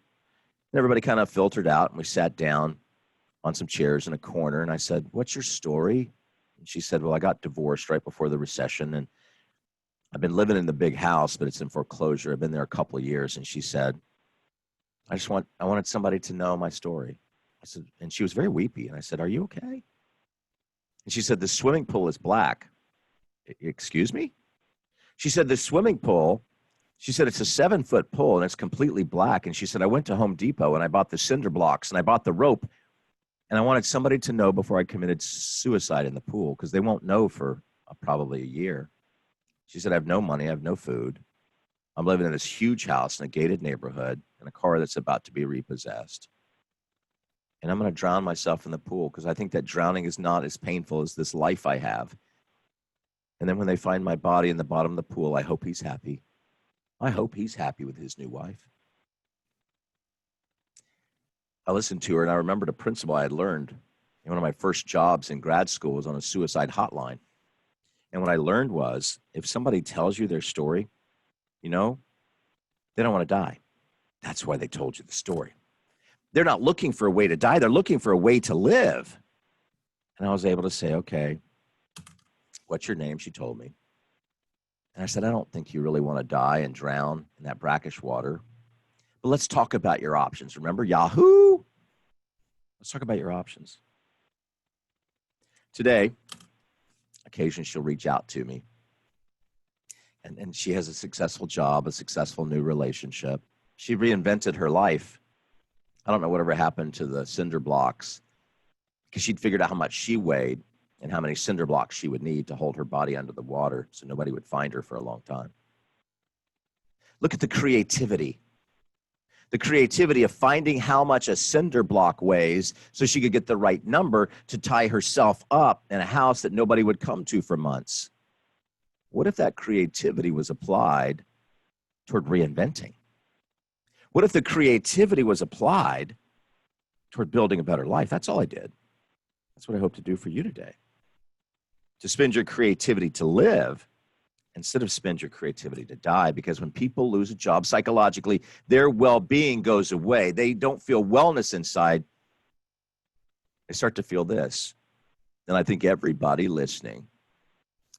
And everybody kind of filtered out, and we sat down on some chairs in a corner. And I said, what's your story? And she said, well, I got divorced right before the recession, and I've been living in the big house, but it's in foreclosure. I've been there a couple of years. And she said, I wanted somebody to know my story. I said, and she was very weepy. And I said, are you okay? And she said, the swimming pool is black. Excuse me? She said, the swimming pool, she said, it's a 7-foot pool and it's completely black. And she said, I went to Home Depot and I bought the cinder blocks and I bought the rope. And I wanted somebody to know before I committed suicide in the pool, because they won't know for probably a year. She said, I have no money. I have no food. I'm living in this huge house in a gated neighborhood in a car that's about to be repossessed. And I'm going to drown myself in the pool because I think that drowning is not as painful as this life I have. And then when they find my body in the bottom of the pool, I hope he's happy. I hope he's happy with his new wife. I listened to her, and I remembered a principle I had learned in one of my first jobs in grad school was on a suicide hotline. And what I learned was, if somebody tells you their story, you know, they don't want to die. That's why they told you the story. They're not looking for a way to die. They're looking for a way to live. And I was able to say, okay, what's your name? She told me. And I said, I don't think you really want to die and drown in that brackish water. But let's talk about your options. Remember Yahoo? Let's talk about your options. Today, occasionally she'll reach out to me. And she has a successful job, a successful new relationship. She reinvented her life. I don't know whatever happened to the cinder blocks, because she'd figured out how much she weighed and how many cinder blocks she would need to hold her body under the water so nobody would find her for a long time. Look at the creativity. The creativity of finding how much a cinder block weighs so she could get the right number to tie herself up in a house that nobody would come to for months. What if that creativity was applied toward reinventing? What if the creativity was applied toward building a better life? That's all I did. That's what I hope to do for you today. To spend your creativity to live instead of spend your creativity to die. Because when people lose a job psychologically, their well-being goes away. They don't feel wellness inside. They start to feel this. And I think everybody listening,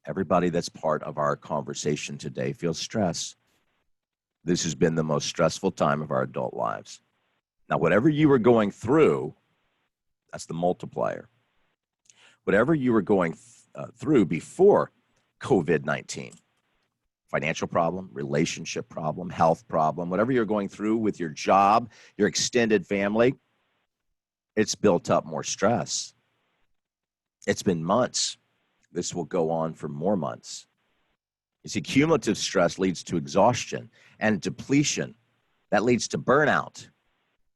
everybody that's part of our conversation today feels stress. This has been the most stressful time of our adult lives. Now, whatever you were going through, that's the multiplier. Whatever you were going through before COVID-19, financial problem, relationship problem, health problem, whatever you're going through with your job, your extended family, it's built up more stress. It's been months. This will go on for more months. You see, cumulative stress leads to exhaustion and depletion. That leads to burnout.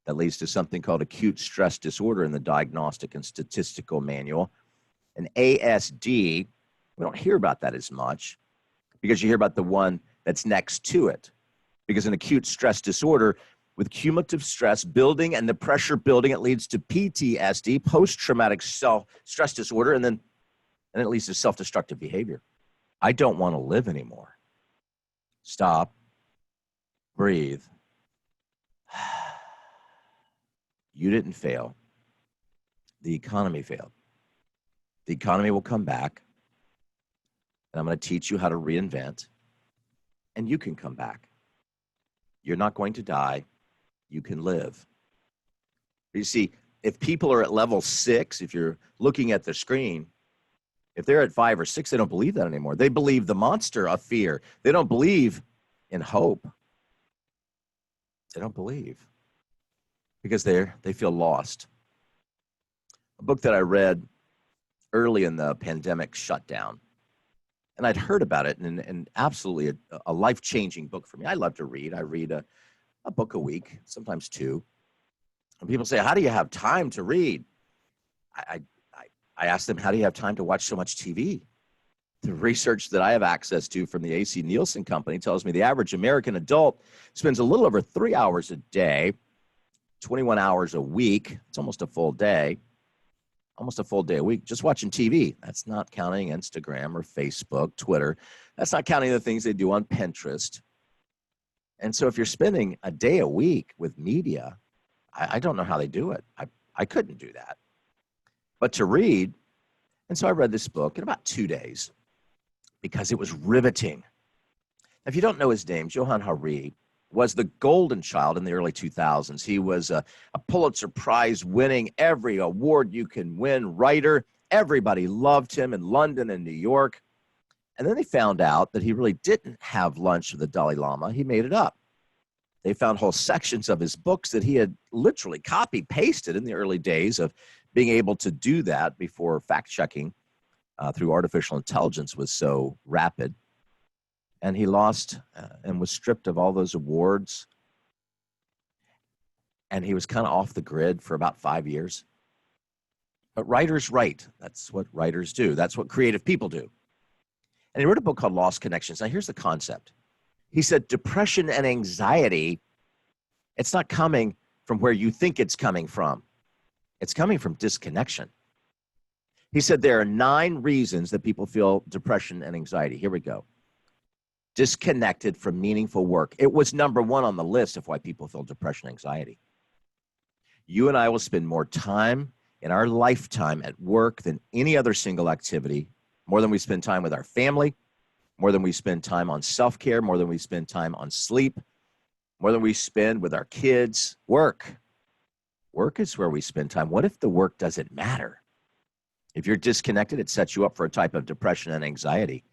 That leads to something called acute stress disorder in the Diagnostic and Statistical Manual. And ASD, we don't hear about that as much because you hear about the one that's next to it. Because an acute stress disorder with cumulative stress building and the pressure building, it leads to PTSD, post-traumatic stress disorder, and then it leads to self-destructive behavior. I don't want to live anymore. Stop. Breathe. You didn't fail. The economy failed. The economy will come back, and I'm going to teach you how to reinvent, and you can come back. You're not going to die. You can live. You see, if people are at level 6, if you're looking at the screen, if they're at 5 or 6, they don't believe that anymore. They believe the monster of fear. They don't believe in hope. They don't believe because they feel lost. A book that I read early in the pandemic shutdown, and I'd heard about it, and absolutely a life-changing book for me. I love to read. I read a book a week, sometimes 2. And people say, how do you have time to read? I ask them, how do you have time to watch so much TV? The research that I have access to from the AC Nielsen Company tells me the average American adult spends a little over 3 hours a day, 21 hours a week. It's almost a full day a week, just watching TV. That's not counting Instagram or Facebook, Twitter. That's not counting the things they do on Pinterest. And so if you're spending a day a week with media, I don't know how they do it. I couldn't do that. But to read, and so I read this book in about 2 days because it was riveting. If you don't know his name, Johann Hari was the golden child in the early 2000s. He was a Pulitzer Prize winning, every award you can win writer. Everybody loved him in London and New York. And then they found out that he really didn't have lunch with the Dalai Lama. He made it up. They found whole sections of his books that he had literally copy-pasted in the early days of being able to do that before fact-checking through artificial intelligence was so rapid. And he lost and was stripped of all those awards. And he was kind of off the grid for about 5 years. But writers write. That's what writers do. That's what creative people do. And he wrote a book called Lost Connections. Now, here's the concept. He said, depression and anxiety, it's not coming from where you think it's coming from. It's coming from disconnection. He said there are 9 reasons that people feel depression and anxiety. Here we go. Disconnected from meaningful work. It was number 1 on the list of why people feel depression and anxiety. You and I will spend more time in our lifetime at work than any other single activity, more than we spend time with our family, more than we spend time on self-care, more than we spend time on sleep, more than we spend with our kids. Work. Work is where we spend time. What if the work doesn't matter? If you're disconnected, it sets you up for a type of depression and anxiety.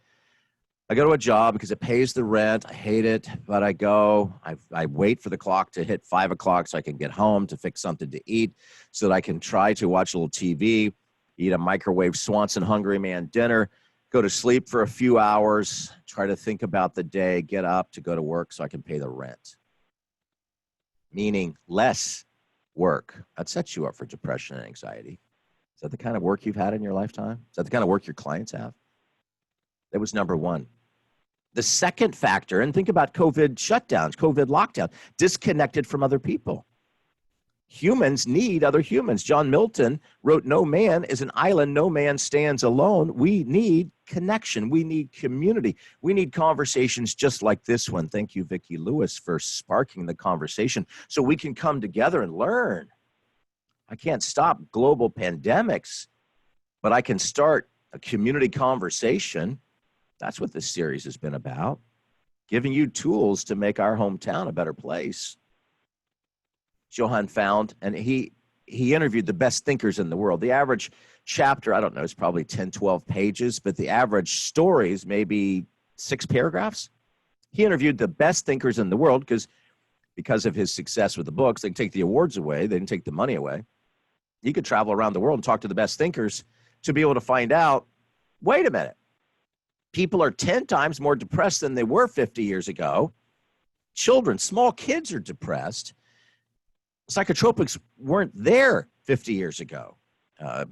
I go to a job because it pays the rent. I hate it, but I go. I wait for the clock to hit 5 o'clock so I can get home to fix something to eat so that I can try to watch a little TV, eat a microwave Swanson Hungry Man dinner, go to sleep for a few hours, try to think about the day, get up to go to work so I can pay the rent. Meaning less work. That sets you up for depression and anxiety. Is that the kind of work you've had in your lifetime? Is that the kind of work your clients have? That was number 1. The second factor, and think about COVID shutdowns, COVID lockdown, disconnected from other people. Humans need other humans. John Milton wrote, "No man is an island, no man stands alone." We need connection. We need community. We need conversations just like this one. Thank you, Vicki Lewis, for sparking the conversation so we can come together and learn. I can't stop global pandemics, but I can start a community conversation. That's what this series has been about, giving you tools to make our hometown a better place. Johann found, and he interviewed the best thinkers in the world. The average chapter, I don't know, is probably 10, 12 pages, but the average stories maybe 6 paragraphs. He interviewed the best thinkers in the world because of his success with the books. They can take the awards away. They didn't take the money away. He could travel around the world and talk to the best thinkers to be able to find out, wait a minute, people are 10 times more depressed than they were 50 years ago. Children, small kids are depressed. Psychotropics weren't there 50 years ago.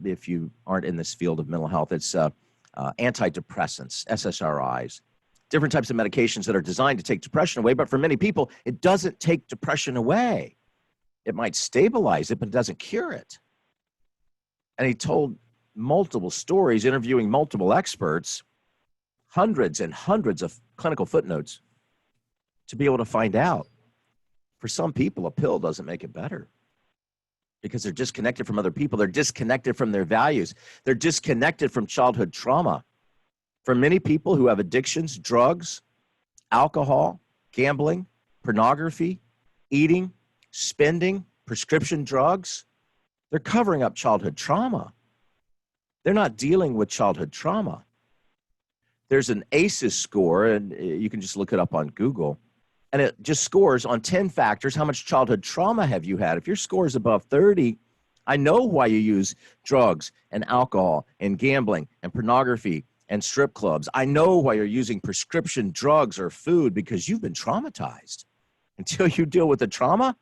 If you aren't in this field of mental health, it's antidepressants, SSRIs, different types of medications that are designed to take depression away. But for many people, it doesn't take depression away. It might stabilize it, but it doesn't cure it. And he told multiple stories, interviewing multiple experts, hundreds and hundreds of clinical footnotes to be able to find out. For some people, a pill doesn't make it better because they're disconnected from other people. They're disconnected from their values. They're disconnected from childhood trauma. For many people who have addictions, drugs, alcohol, gambling, pornography, eating, spending, prescription drugs, they're covering up childhood trauma. They're not dealing with childhood trauma. There's an ACEs score, and you can just look it up on Google, and it just scores on 10 factors. How much childhood trauma have you had? If your score is above 30, I know why you use drugs and alcohol and gambling and pornography and strip clubs. I know why you're using prescription drugs or food, because you've been traumatized. Until you deal with the trauma,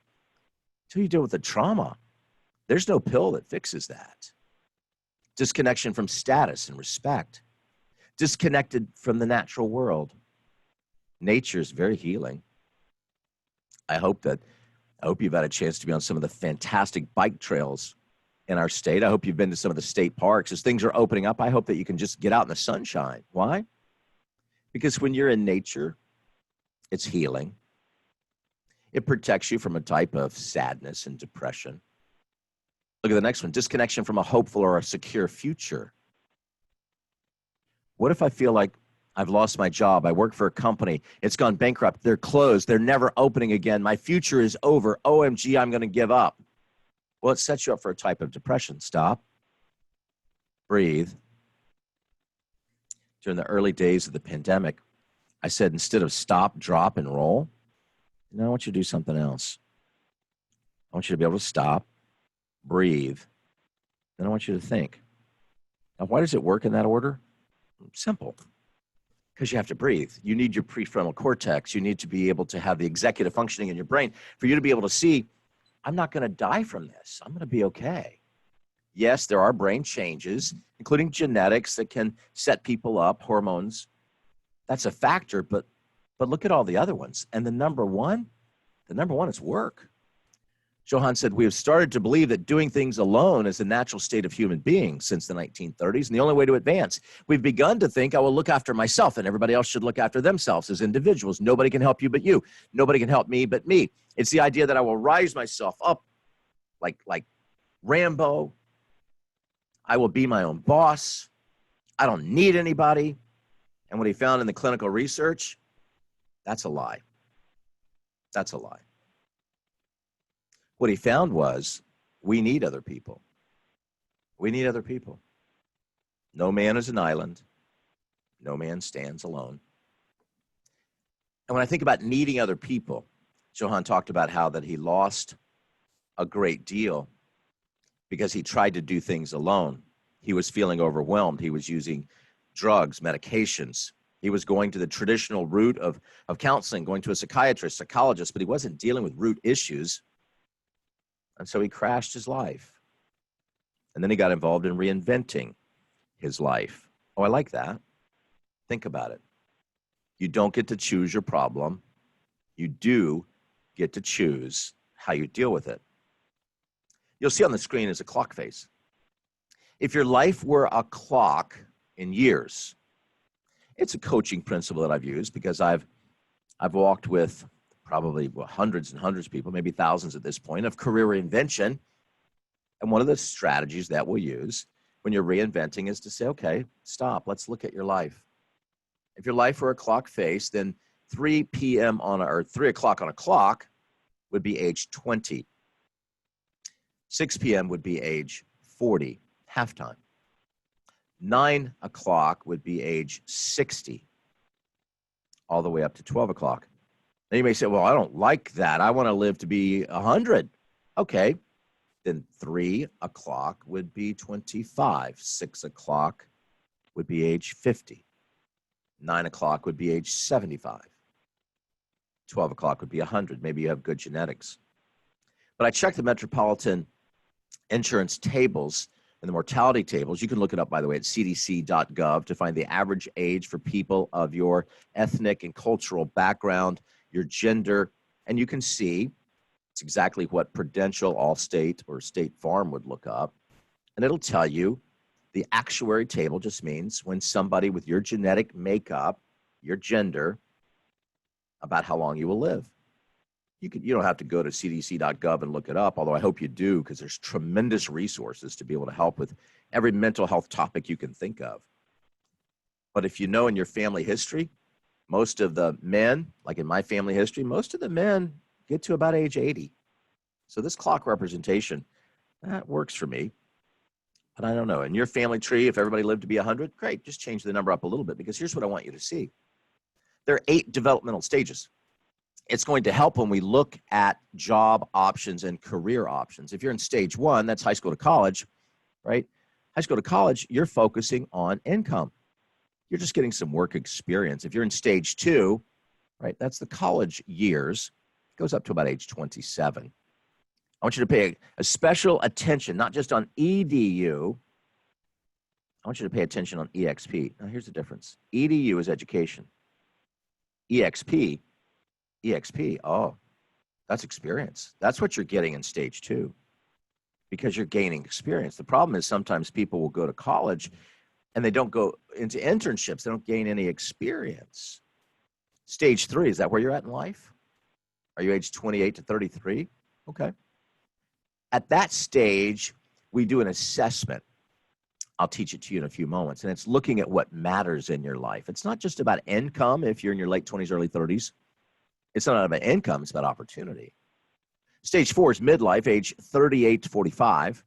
there's no pill that fixes that. Disconnection from status and respect. Disconnected from the natural world. Nature is very healing. I hope you've had a chance to be on some of the fantastic bike trails in our state. I hope you've been to some of the state parks. As things are opening up, I hope that you can just get out in the sunshine. Why? Because when you're in nature, it's healing. It protects you from a type of sadness and depression. Look at the next one, disconnection from a hopeful or a secure future. What if I feel like I've lost my job? I work for a company. It's gone bankrupt. They're closed. They're never opening again. My future is over. OMG, I'm going to give up. Well, it sets you up for a type of depression. Stop. Breathe. During the early days of the pandemic, I said, instead of stop, drop, and roll, I want you to do something else. I want you to be able to stop, breathe, then I want you to think. Now, why does it work in that order? Simple. Because you have to breathe. You need your prefrontal cortex. You need to be able to have the executive functioning in your brain for you to be able to see, I'm not going to die from this. I'm going to be okay. Yes, there are brain changes, including genetics that can set people up, hormones. That's a factor, but look at all the other ones. And the number one is work. Johann said, we have started to believe that doing things alone is the natural state of human beings since the 1930s, and the only way to advance. We've begun to think, I will look after myself, and everybody else should look after themselves as individuals. Nobody can help you but you. Nobody can help me but me. It's the idea that I will rise myself up like Rambo. I will be my own boss. I don't need anybody. And what he found in the clinical research, that's a lie. That's a lie. What he found was we need other people. We need other people. No man is an island. No man stands alone. And when I think about needing other people, Johann talked about how that he lost a great deal because he tried to do things alone. He was feeling overwhelmed. He was using drugs, medications. He was going to the traditional route of counseling, going to a psychiatrist, psychologist, but he wasn't dealing with root issues. And so he crashed his life. And then he got involved in reinventing his life. Oh, I like that. Think about it. You don't get to choose your problem. You do get to choose how you deal with it. You'll see on the screen is a clock face. If your life were a clock in years, it's a coaching principle that I've used because I've walked with probably hundreds and hundreds of people, maybe thousands at this point, of career reinvention. And one of the strategies that we'll use when you're reinventing is to say, okay, stop. Let's look at your life. If your life were a clock face, then 3 o'clock on a clock would be age 20. 6 p.m. would be age 40, halftime. 9 o'clock would be age 60, all the way up to 12 o'clock. Now you may say, well, I don't like that. I want to live to be 100. Okay, then 3 o'clock would be 25. 6 o'clock would be age 50. 9 o'clock would be age 75. 12 o'clock would be 100. Maybe you have good genetics. But I checked the Metropolitan Insurance tables and the mortality tables. You can look it up, by the way, at cdc.gov to find the average age for people of your ethnic and cultural background, your gender, and you can see it's exactly what Prudential, Allstate, or State Farm would look up. And it'll tell you the actuary table just means when somebody with your genetic makeup, your gender, about how long you will live. You don't have to go to cdc.gov and look it up, although I hope you do because there's tremendous resources to be able to help with every mental health topic you can think of. But if you know in your family history, most of the men, like in my family history, most of the men get to about age 80. So this clock representation, that works for me. But I don't know. In your family tree, if everybody lived to be 100, great. Just change the number up a little bit because here's what I want you to see. There are 8 developmental stages. It's going to help when we look at job options and career options. If you're in stage 1, that's high school to college, right? High school to college, you're focusing on income. You're just getting some work experience. If you're in stage 2, right, that's the college years. It goes up to about age 27. I want you to pay a special attention, not just on EDU. I want you to pay attention on EXP. Now, here's the difference. EDU is education. EXP, oh, that's experience. That's what you're getting in stage 2 because you're gaining experience. The problem is sometimes people will go to college and they don't go into internships. They don't gain any experience. Stage 3, is that where you're at in life? Are you age 28 to 33? Okay. At that stage, we do an assessment. I'll teach it to you in a few moments. And it's looking at what matters in your life. It's not just about income if you're in your late 20s, early 30s. It's not about income, it's about opportunity. Stage 4 is midlife, age 38 to 45.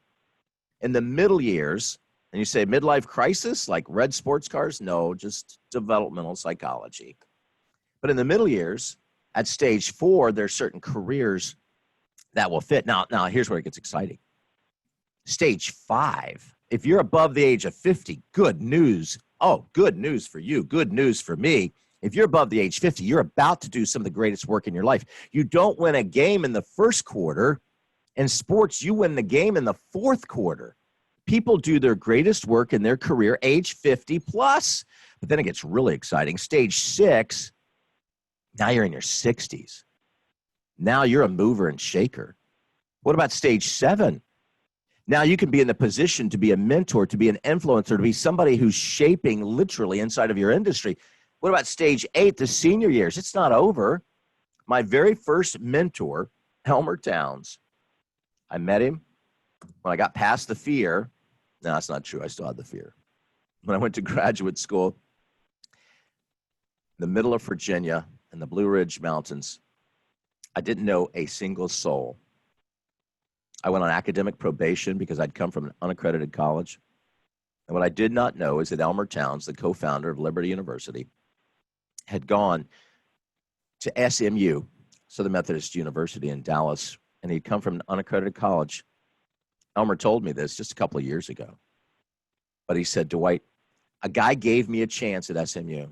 In the middle years, and you say midlife crisis, like red sports cars? No, just developmental psychology. But in the middle years, at stage 4, there's certain careers that will fit. Now, here's where it gets exciting. Stage 5, if you're above the age of 50, good news. Oh, good news for you. Good news for me. If you're above the age 50, you're about to do some of the greatest work in your life. You don't win a game in the first quarter. In sports, you win the game in the fourth quarter. People do their greatest work in their career age 50 plus. But then it gets really exciting. Stage 6, now you're in your 60s. Now you're a mover and shaker. What about stage 7? Now you can be in the position to be a mentor, to be an influencer, to be somebody who's shaping literally inside of your industry. What about stage 8, the senior years? It's not over. My very first mentor, Elmer Towns, I met him when I got past the fear. No, that's not true. I still had the fear. When I went to graduate school in the middle of Virginia in the Blue Ridge Mountains, I didn't know a single soul. I went on academic probation because I'd come from an unaccredited college. And what I did not know is that Elmer Towns, the co-founder of Liberty University, had gone to SMU, Southern Methodist University in Dallas, and he'd come from an unaccredited college. Elmer told me this just a couple of years ago. But he said, Dwight, a guy gave me a chance at SMU.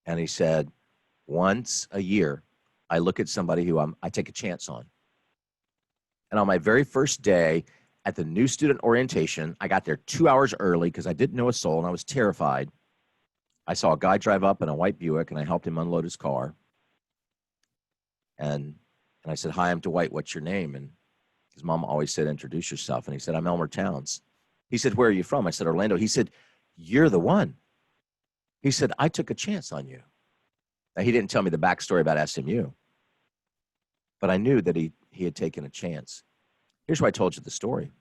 And he said, once a year, I look at somebody who I take a chance on. And on my very first day at the new student orientation, I got there 2 hours early because I didn't know a soul and I was terrified. I saw a guy drive up in a white Buick and I helped him unload his car. And I said, hi, I'm Dwight. What's your name? And his mom always said, introduce yourself. And he said, I'm Elmer Towns. He said, where are you from? I said, Orlando. He said, you're the one. He said, I took a chance on you. Now, he didn't tell me the backstory about SMU, but I knew that he had taken a chance. Here's why I told you the story.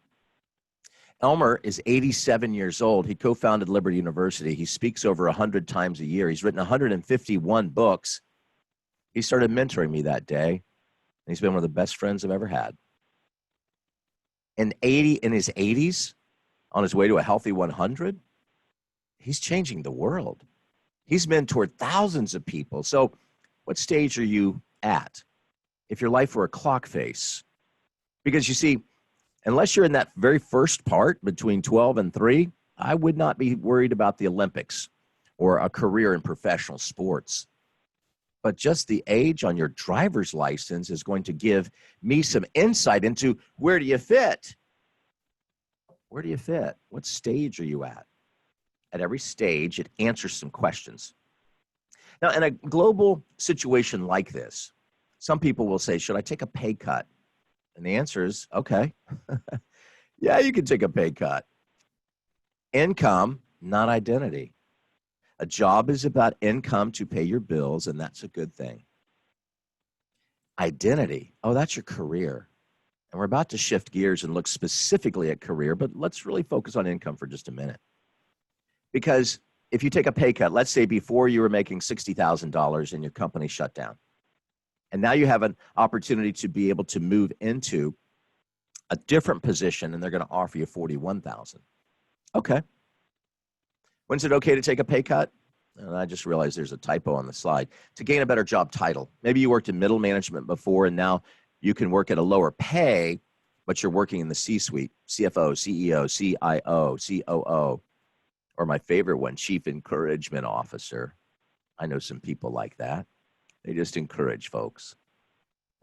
Elmer is 87 years old. He co-founded Liberty University. He speaks over 100 times a year. He's written 151 books. He started mentoring me that day, and he's been one of the best friends I've ever had. In his 80s, on his way to a healthy 100, he's changing the world. He's mentored thousands of people. So what stage are you at? If your life were a clock face. Because you see, unless you're in that very first part between 12 and 3, I would not be worried about the Olympics or a career in professional sports. But just the age on your driver's license is going to give me some insight into where do you fit? Where do you fit? What stage are you at? At every stage, it answers some questions. Now, in a global situation like this, some people will say, should I take a pay cut? And the answer is, okay. Yeah, you can take a pay cut. Income, not identity. A job is about income to pay your bills, and that's a good thing. Identity, oh, that's your career. And we're about to shift gears and look specifically at career, but let's really focus on income for just a minute. Because if you take a pay cut, let's say before you were making $60,000 and your company shut down, and now you have an opportunity to be able to move into a different position and they're going to offer you $41,000. Okay. When's it okay to take a pay cut? And I just realized there's a typo on the slide. To gain a better job title. Maybe you worked in middle management before and now you can work at a lower pay, but you're working in the C-suite, CFO, CEO, CIO, COO, or my favorite one, Chief Encouragement Officer. I know some people like that. They just encourage folks.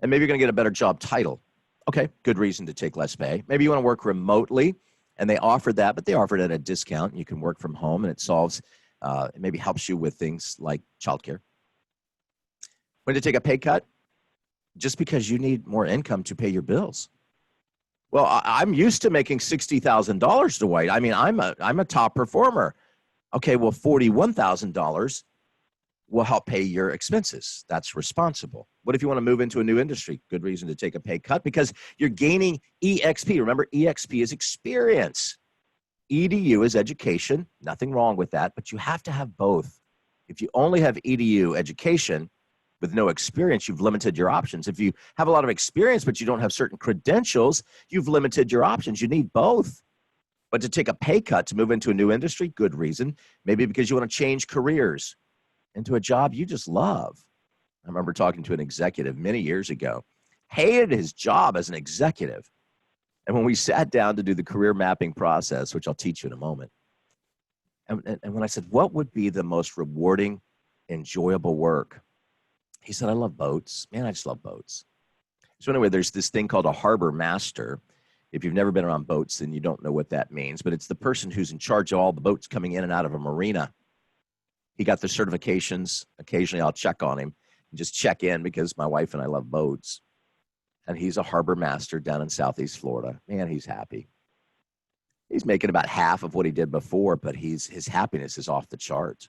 And maybe you're going to get a better job title. Okay, good reason to take less pay. Maybe you want to work remotely, and they offer that, but they offer it at a discount. You can work from home, and it solves, it maybe helps you with things like childcare. When to take a pay cut? Just because you need more income to pay your bills. Well, I'm used to making $60,000, Dwight. I mean, I'm a top performer. Okay, well, $41,000 will help pay your expenses. That's responsible. What if you want to move into a new industry? Good reason to take a pay cut because you're gaining EXP. Remember, EXP is experience. EDU is education. Nothing wrong with that, but you have to have both. If you only have EDU education with no experience, you've limited your options. If you have a lot of experience, but you don't have certain credentials, you've limited your options. You need both. But to take a pay cut to move into a new industry, good reason. Maybe because you want to change careers into a job you just love. I remember talking to an executive many years ago, hated his job as an executive. And when we sat down to do the career mapping process, which I'll teach you in a moment, and when I said, what would be the most rewarding, enjoyable work? He said, I love boats. Man, I just love boats. So anyway, there's this thing called a harbor master. If you've never been around boats, then you don't know what that means. But it's the person who's in charge of all the boats coming in and out of a marina. He got the certifications. Occasionally I'll check on him and just check in because my wife and I love boats. And he's a harbor master down in Southeast Florida. Man, he's happy. He's making about half of what he did before, but his happiness is off the charts.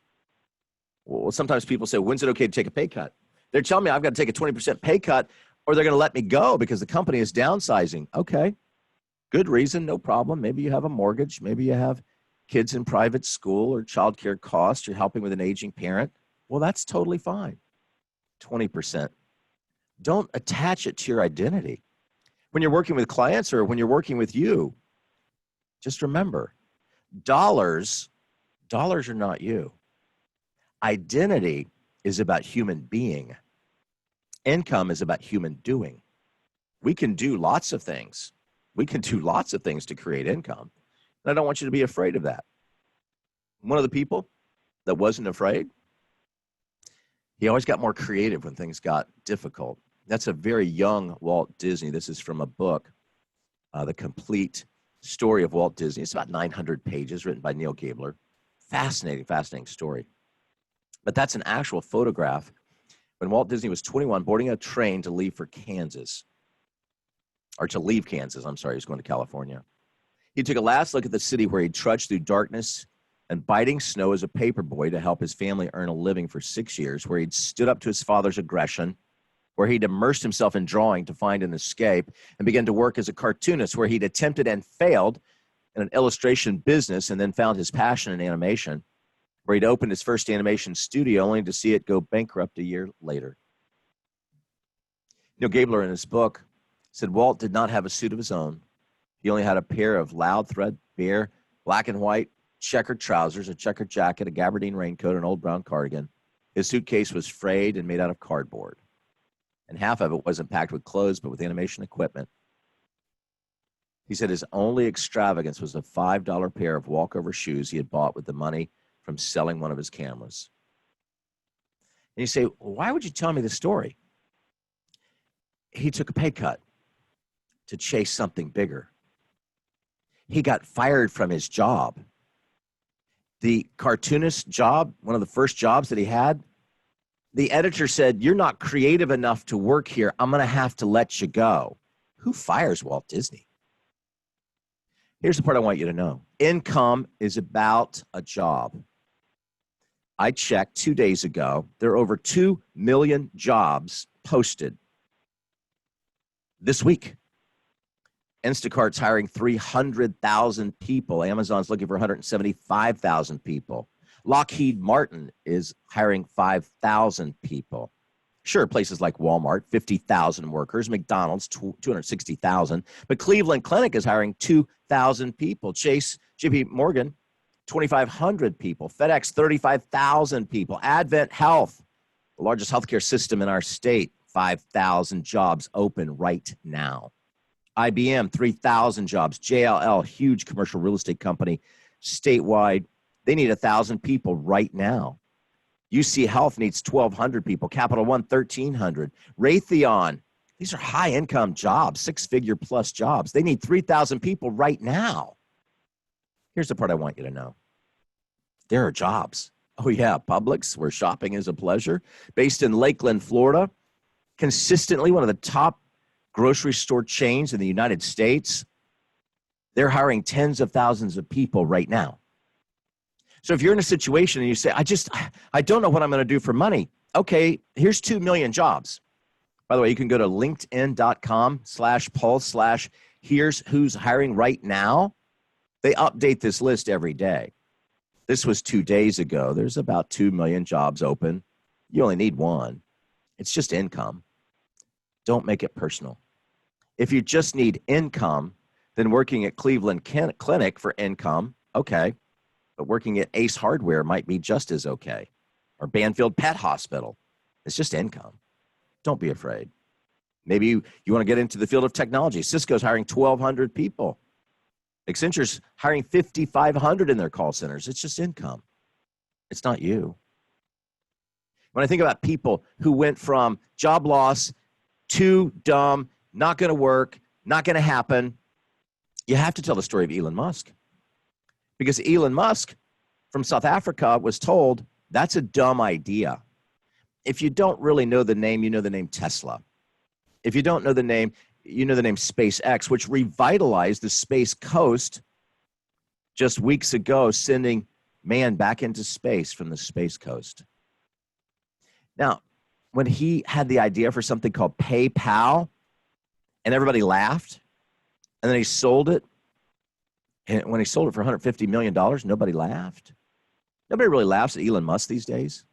Well, sometimes people say, when's it okay to take a pay cut? They're telling me I've got to take a 20% pay cut or they're going to let me go because the company is downsizing. Okay, good reason, no problem. Maybe you have a mortgage. Maybe you have kids in private school or childcare costs. You're helping with an aging parent. Well, that's totally fine. 20%. Don't attach it to your identity. When you're working with clients or when you're working with you, just remember, dollars are not you. Identity is about human being. Income is about human doing. We can do lots of things. We can do lots of things to create income. And I don't want you to be afraid of that. One of the people that wasn't afraid, he always got more creative when things got difficult. That's a very young Walt Disney. This is from a book, The Complete Story of Walt Disney. It's about 900 pages, written by Neil Gabler. Fascinating, fascinating story. But that's an actual photograph when Walt Disney was 21, boarding a train to leave for Kansas. Or to leave Kansas, I'm sorry, he was going to California. He took a last look at the city where he trudged through darkness and biting snow as a paper boy to help his family earn a living for 6 years, where he'd stood up to his father's aggression, where he'd immersed himself in drawing to find an escape, and began to work as a cartoonist, where he'd attempted and failed in an illustration business and then found his passion in animation, where he'd opened his first animation studio only to see it go bankrupt a year later. Neil Gabler in his book said Walt did not have a suit of his own. He only had a pair of loud threadbare black and white checkered trousers, a checkered jacket, a gabardine raincoat, an old brown cardigan. His suitcase was frayed and made out of cardboard. And half of it wasn't packed with clothes, but with animation equipment. He said his only extravagance was a $5 pair of walkover shoes he had bought with the money from selling one of his cameras. And you say, well, why would you tell me this story? He took a pay cut to chase something bigger. He got fired from his job. The cartoonist job, one of the first jobs that he had, the editor said, you're not creative enough to work here. I'm going to have to let you go. Who fires Walt Disney? Here's the part I want you to know. Income is about a job. I checked 2 days ago. There are over 2 million jobs posted this week. Instacart's hiring 300,000 people. Amazon's looking for 175,000 people. Lockheed Martin is hiring 5,000 people. Sure, places like Walmart, 50,000 workers. McDonald's, 260,000. But Cleveland Clinic is hiring 2,000 people. Chase, JP Morgan, 2,500 people. FedEx, 35,000 people. Advent Health, the largest healthcare system in our state, 5,000 jobs open right now. IBM, 3,000 jobs. JLL, huge commercial real estate company, statewide. They need 1,000 people right now. UC Health needs 1,200 people. Capital One, 1,300. Raytheon, these are high-income jobs, six-figure plus jobs. They need 3,000 people right now. Here's the part I want you to know. There are jobs. Oh, yeah, Publix, where shopping is a pleasure, based in Lakeland, Florida, consistently one of the top grocery store chains in the United States. They're hiring tens of thousands of people right now. So if you're in a situation and you say, I don't know what I'm going to do for money. Okay, here's 2 million jobs. By the way, you can go to linkedin.com/pulse/here's who's hiring right now. They update this list every day. This was 2 days ago. There's about 2 million jobs open. You only need one. It's just income. Don't make it personal. If you just need income, then working at Cleveland Clinic for income, okay. But working at Ace Hardware might be just as okay. Or Banfield Pet Hospital. It's just income. Don't be afraid. Maybe you want to get into the field of technology. Cisco's hiring 1,200 people. Accenture's hiring 5,500 in their call centers. It's just income. It's not you. When I think about people who went from job loss to dumb, not going to work, not going to happen, you have to tell the story of Elon Musk. Because Elon Musk from South Africa was told, that's a dumb idea. If you don't really know the name, you know the name Tesla. If you don't know the name, you know the name SpaceX, which revitalized the Space Coast just weeks ago, sending man back into space from the Space Coast. Now, when he had the idea for something called PayPal, and everybody laughed, and then he sold it, and when he sold it for $150 million, nobody laughed. Nobody really laughs at Elon Musk these days.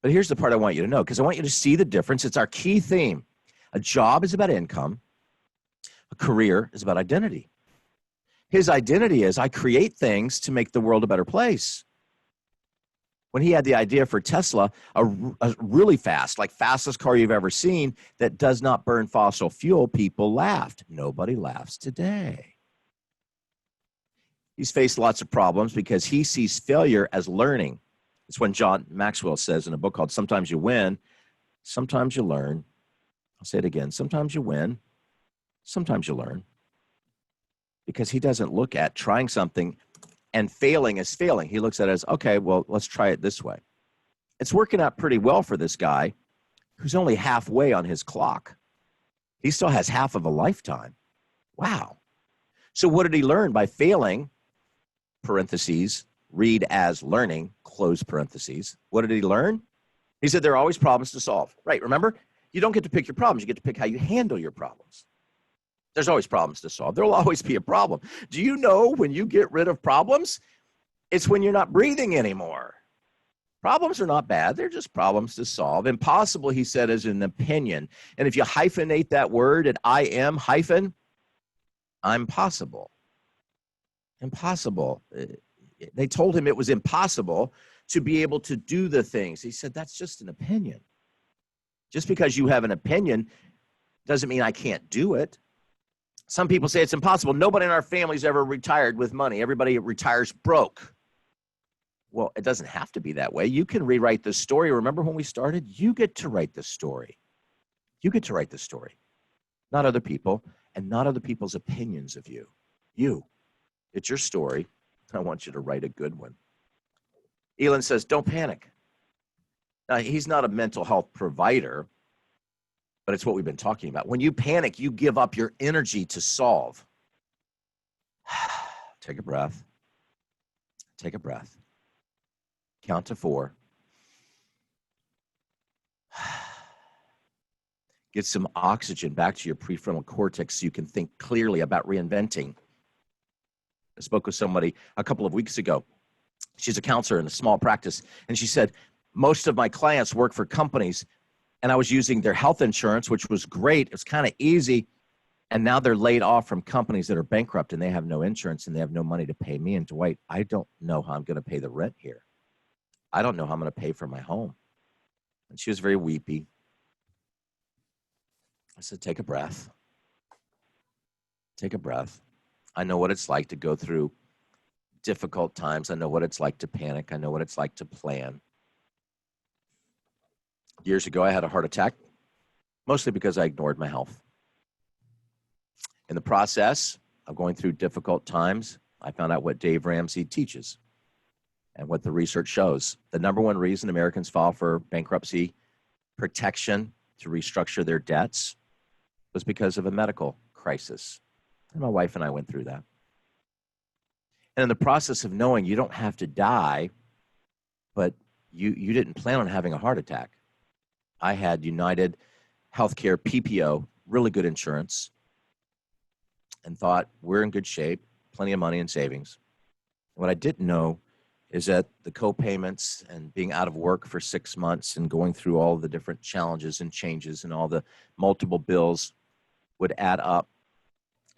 But here's the part I want you to know, because I want you to see the difference. It's our key theme. A job is about income. A career is about identity. His identity is, I create things to make the world a better place. When he had the idea for Tesla, a really fast, like fastest car you've ever seen that does not burn fossil fuel, people laughed. Nobody laughs today. He's faced lots of problems because he sees failure as learning. It's when John Maxwell says in a book called Sometimes You Win, Sometimes You Learn. I'll say it again. Sometimes you win, sometimes you learn. Because he doesn't look at trying something and failing as failing. He looks at it as, okay, well, let's try it this way. It's working out pretty well for this guy who's only halfway on his clock. He still has half of a lifetime. Wow. So what did he learn by failing, parentheses, read as learning, close parentheses. What did he learn? He said there are always problems to solve. Right, remember? You don't get to pick your problems. You get to pick how you handle your problems. There's always problems to solve. There will always be a problem. Do you know when you get rid of problems, it's when you're not breathing anymore. Problems are not bad. They're just problems to solve. Impossible, he said, is an opinion. And if you hyphenate that word at I am hyphen, I'm possible. Impossible. They told him it was impossible to be able to do the things. He said, that's just an opinion. Just because you have an opinion doesn't mean I can't do it. Some people say it's impossible. Nobody in our family's ever retired with money. Everybody retires broke. Well, it doesn't have to be that way. You can rewrite the story. Remember when we started? You get to write the story. You get to write the story, not other people, and not other people's opinions of you. You. It's your story. I want you to write a good one. Elon says, don't panic. Now, he's not a mental health provider, but it's what we've been talking about. When you panic, you give up your energy to solve. Take a breath. Take a breath. Count to 4. Get some oxygen back to your prefrontal cortex so you can think clearly about reinventing. I spoke with somebody a couple of weeks ago. She's a counselor in a small practice, and she said, most of my clients work for companies, and I was using their health insurance, which was great. It was kind of easy, and now they're laid off from companies that are bankrupt, and they have no insurance, and they have no money to pay me. And Dwight, I don't know how I'm going to pay the rent here. I don't know how I'm going to pay for my home. And she was very weepy. I said, take a breath. Take a breath. I know what it's like to go through difficult times. I know what it's like to panic. I know what it's like to plan. Years ago, I had a heart attack, mostly because I ignored my health. In the process of going through difficult times, I found out what Dave Ramsey teaches and what the research shows. The number one reason Americans file for bankruptcy protection to restructure their debts was because of a medical crisis. And my wife and I went through that. And in the process of knowing you don't have to die, but you didn't plan on having a heart attack. I had United healthcare, PPO, really good insurance, and thought we're in good shape, plenty of money in savings. What I didn't know is that the co-payments and being out of work for 6 months and going through all the different challenges and changes and all the multiple bills would add up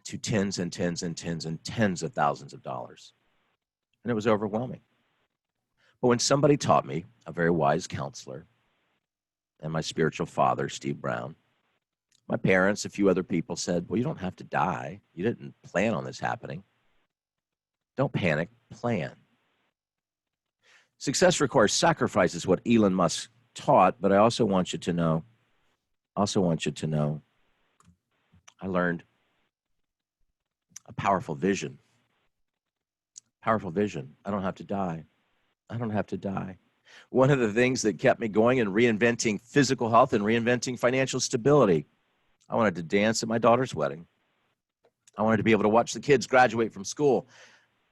to tens and tens and tens and tens of thousands of dollars. And it was overwhelming. But when somebody taught me, a very wise counselor, and my spiritual father, Steve Brown, my parents, a few other people said, well, you don't have to die. You didn't plan on this happening. Don't panic, plan. Success requires sacrifice is what Elon Musk taught, but I also want you to know, I learned a powerful vision. Powerful vision. I don't have to die. I don't have to die. One of the things that kept me going and reinventing physical health and reinventing financial stability, I wanted to dance at my daughter's wedding. I wanted to be able to watch the kids graduate from school.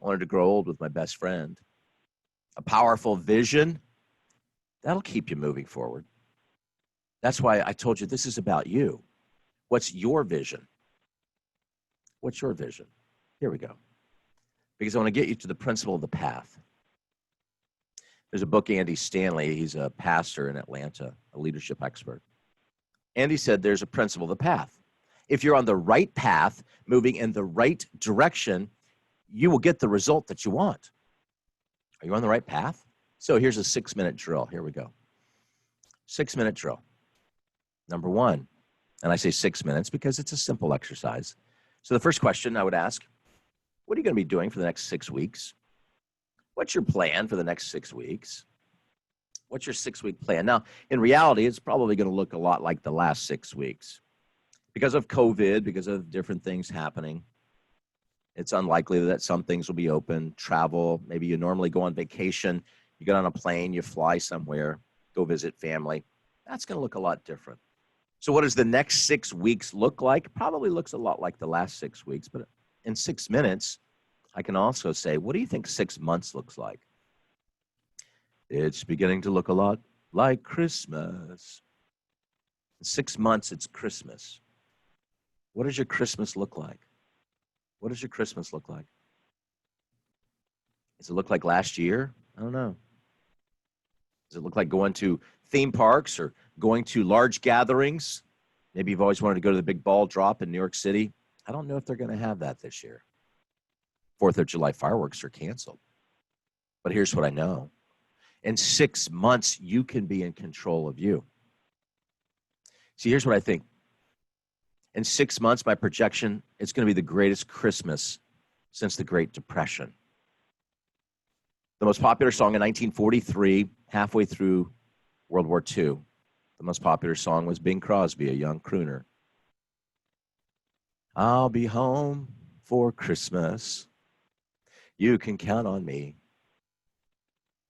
I wanted to grow old with my best friend. A powerful vision, that'll keep you moving forward. That's why I told you this is about you. What's your vision? What's your vision? Here we go. Because I want to get you to the principle of the path. There's a book, Andy Stanley. He's a pastor in Atlanta, a leadership expert. Andy said there's a principle of the path. If you're on the right path, moving in the right direction, you will get the result that you want. Are you on the right path? So here's a 6-minute drill. Here we go. 6-minute drill. Number one, and I say 6 minutes because it's a simple exercise. So the first question I would ask, what are you going to be doing for the next 6 weeks? What's your plan for the next 6 weeks? What's your 6-week plan? Now, in reality, it's probably going to look a lot like the last 6 weeks. Because of COVID, because of different things happening, it's unlikely that some things will be open. Travel, maybe you normally go on vacation, you get on a plane, you fly somewhere, go visit family. That's going to look a lot different. So what does the next 6 weeks look like? Probably looks a lot like the last 6 weeks, but in 6 minutes, I can also say, what do you think 6 months looks like? It's beginning to look a lot like Christmas. In 6 months, it's Christmas. What does your Christmas look like? What does your Christmas look like? Does it look like last year? I don't know. Does it look like going to theme parks or going to large gatherings? Maybe you've always wanted to go to the big ball drop in New York City. I don't know if they're going to have that this year. 4th of July fireworks are canceled. But here's what I know. In 6 months, you can be in control of you. See, here's what I think. In 6 months, my projection, it's going to be the greatest Christmas since the Great Depression. The most popular song in 1943, halfway through World War II, the most popular song was Bing Crosby, a young crooner. I'll be home for Christmas. You can count on me.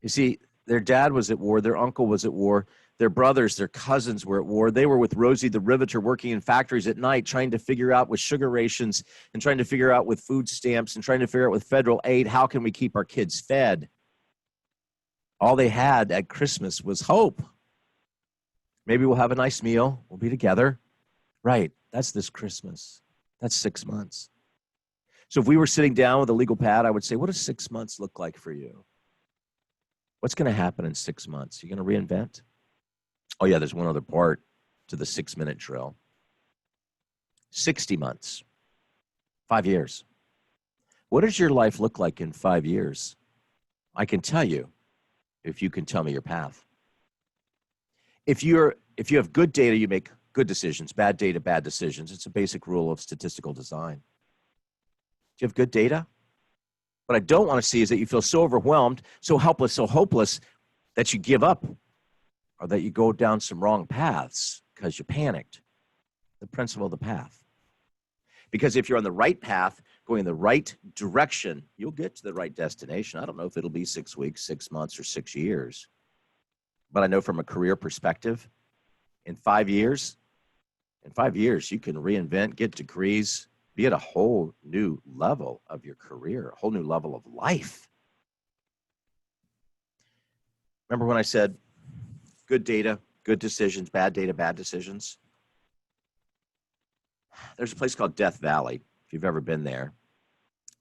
You see, their dad was at war. Their uncle was at war. Their brothers, their cousins were at war. They were with Rosie the Riveter working in factories at night, trying to figure out with sugar rations and trying to figure out with food stamps and trying to figure out with federal aid, how can we keep our kids fed? All they had at Christmas was hope. Maybe we'll have a nice meal. We'll be together. Right. That's this Christmas. That's 6 months. So if we were sitting down with a legal pad, I would say, what does 6 months look like for you? What's going to happen in 6 months? You're going to reinvent? Oh, yeah, there's one other part to the 6-minute drill. 60 months, 5 years. What does your life look like in 5 years? I can tell you if you can tell me your path. If you have good data, you make good decisions. Bad data, bad decisions. It's a basic rule of statistical design. Do you have good data? What I don't want to see is that you feel so overwhelmed, so helpless, so hopeless that you give up or that you go down some wrong paths because you panicked. The principle of the path. Because if you're on the right path, going in the right direction, you'll get to the right destination. I don't know if it'll be 6 weeks, 6 months, or 6 years. But I know from a career perspective, in 5 years, you can reinvent, get degrees, be at a whole new level of your career, a whole new level of life. Remember when I said good data, good decisions, bad data, bad decisions? There's a place called Death Valley. If you've ever been there,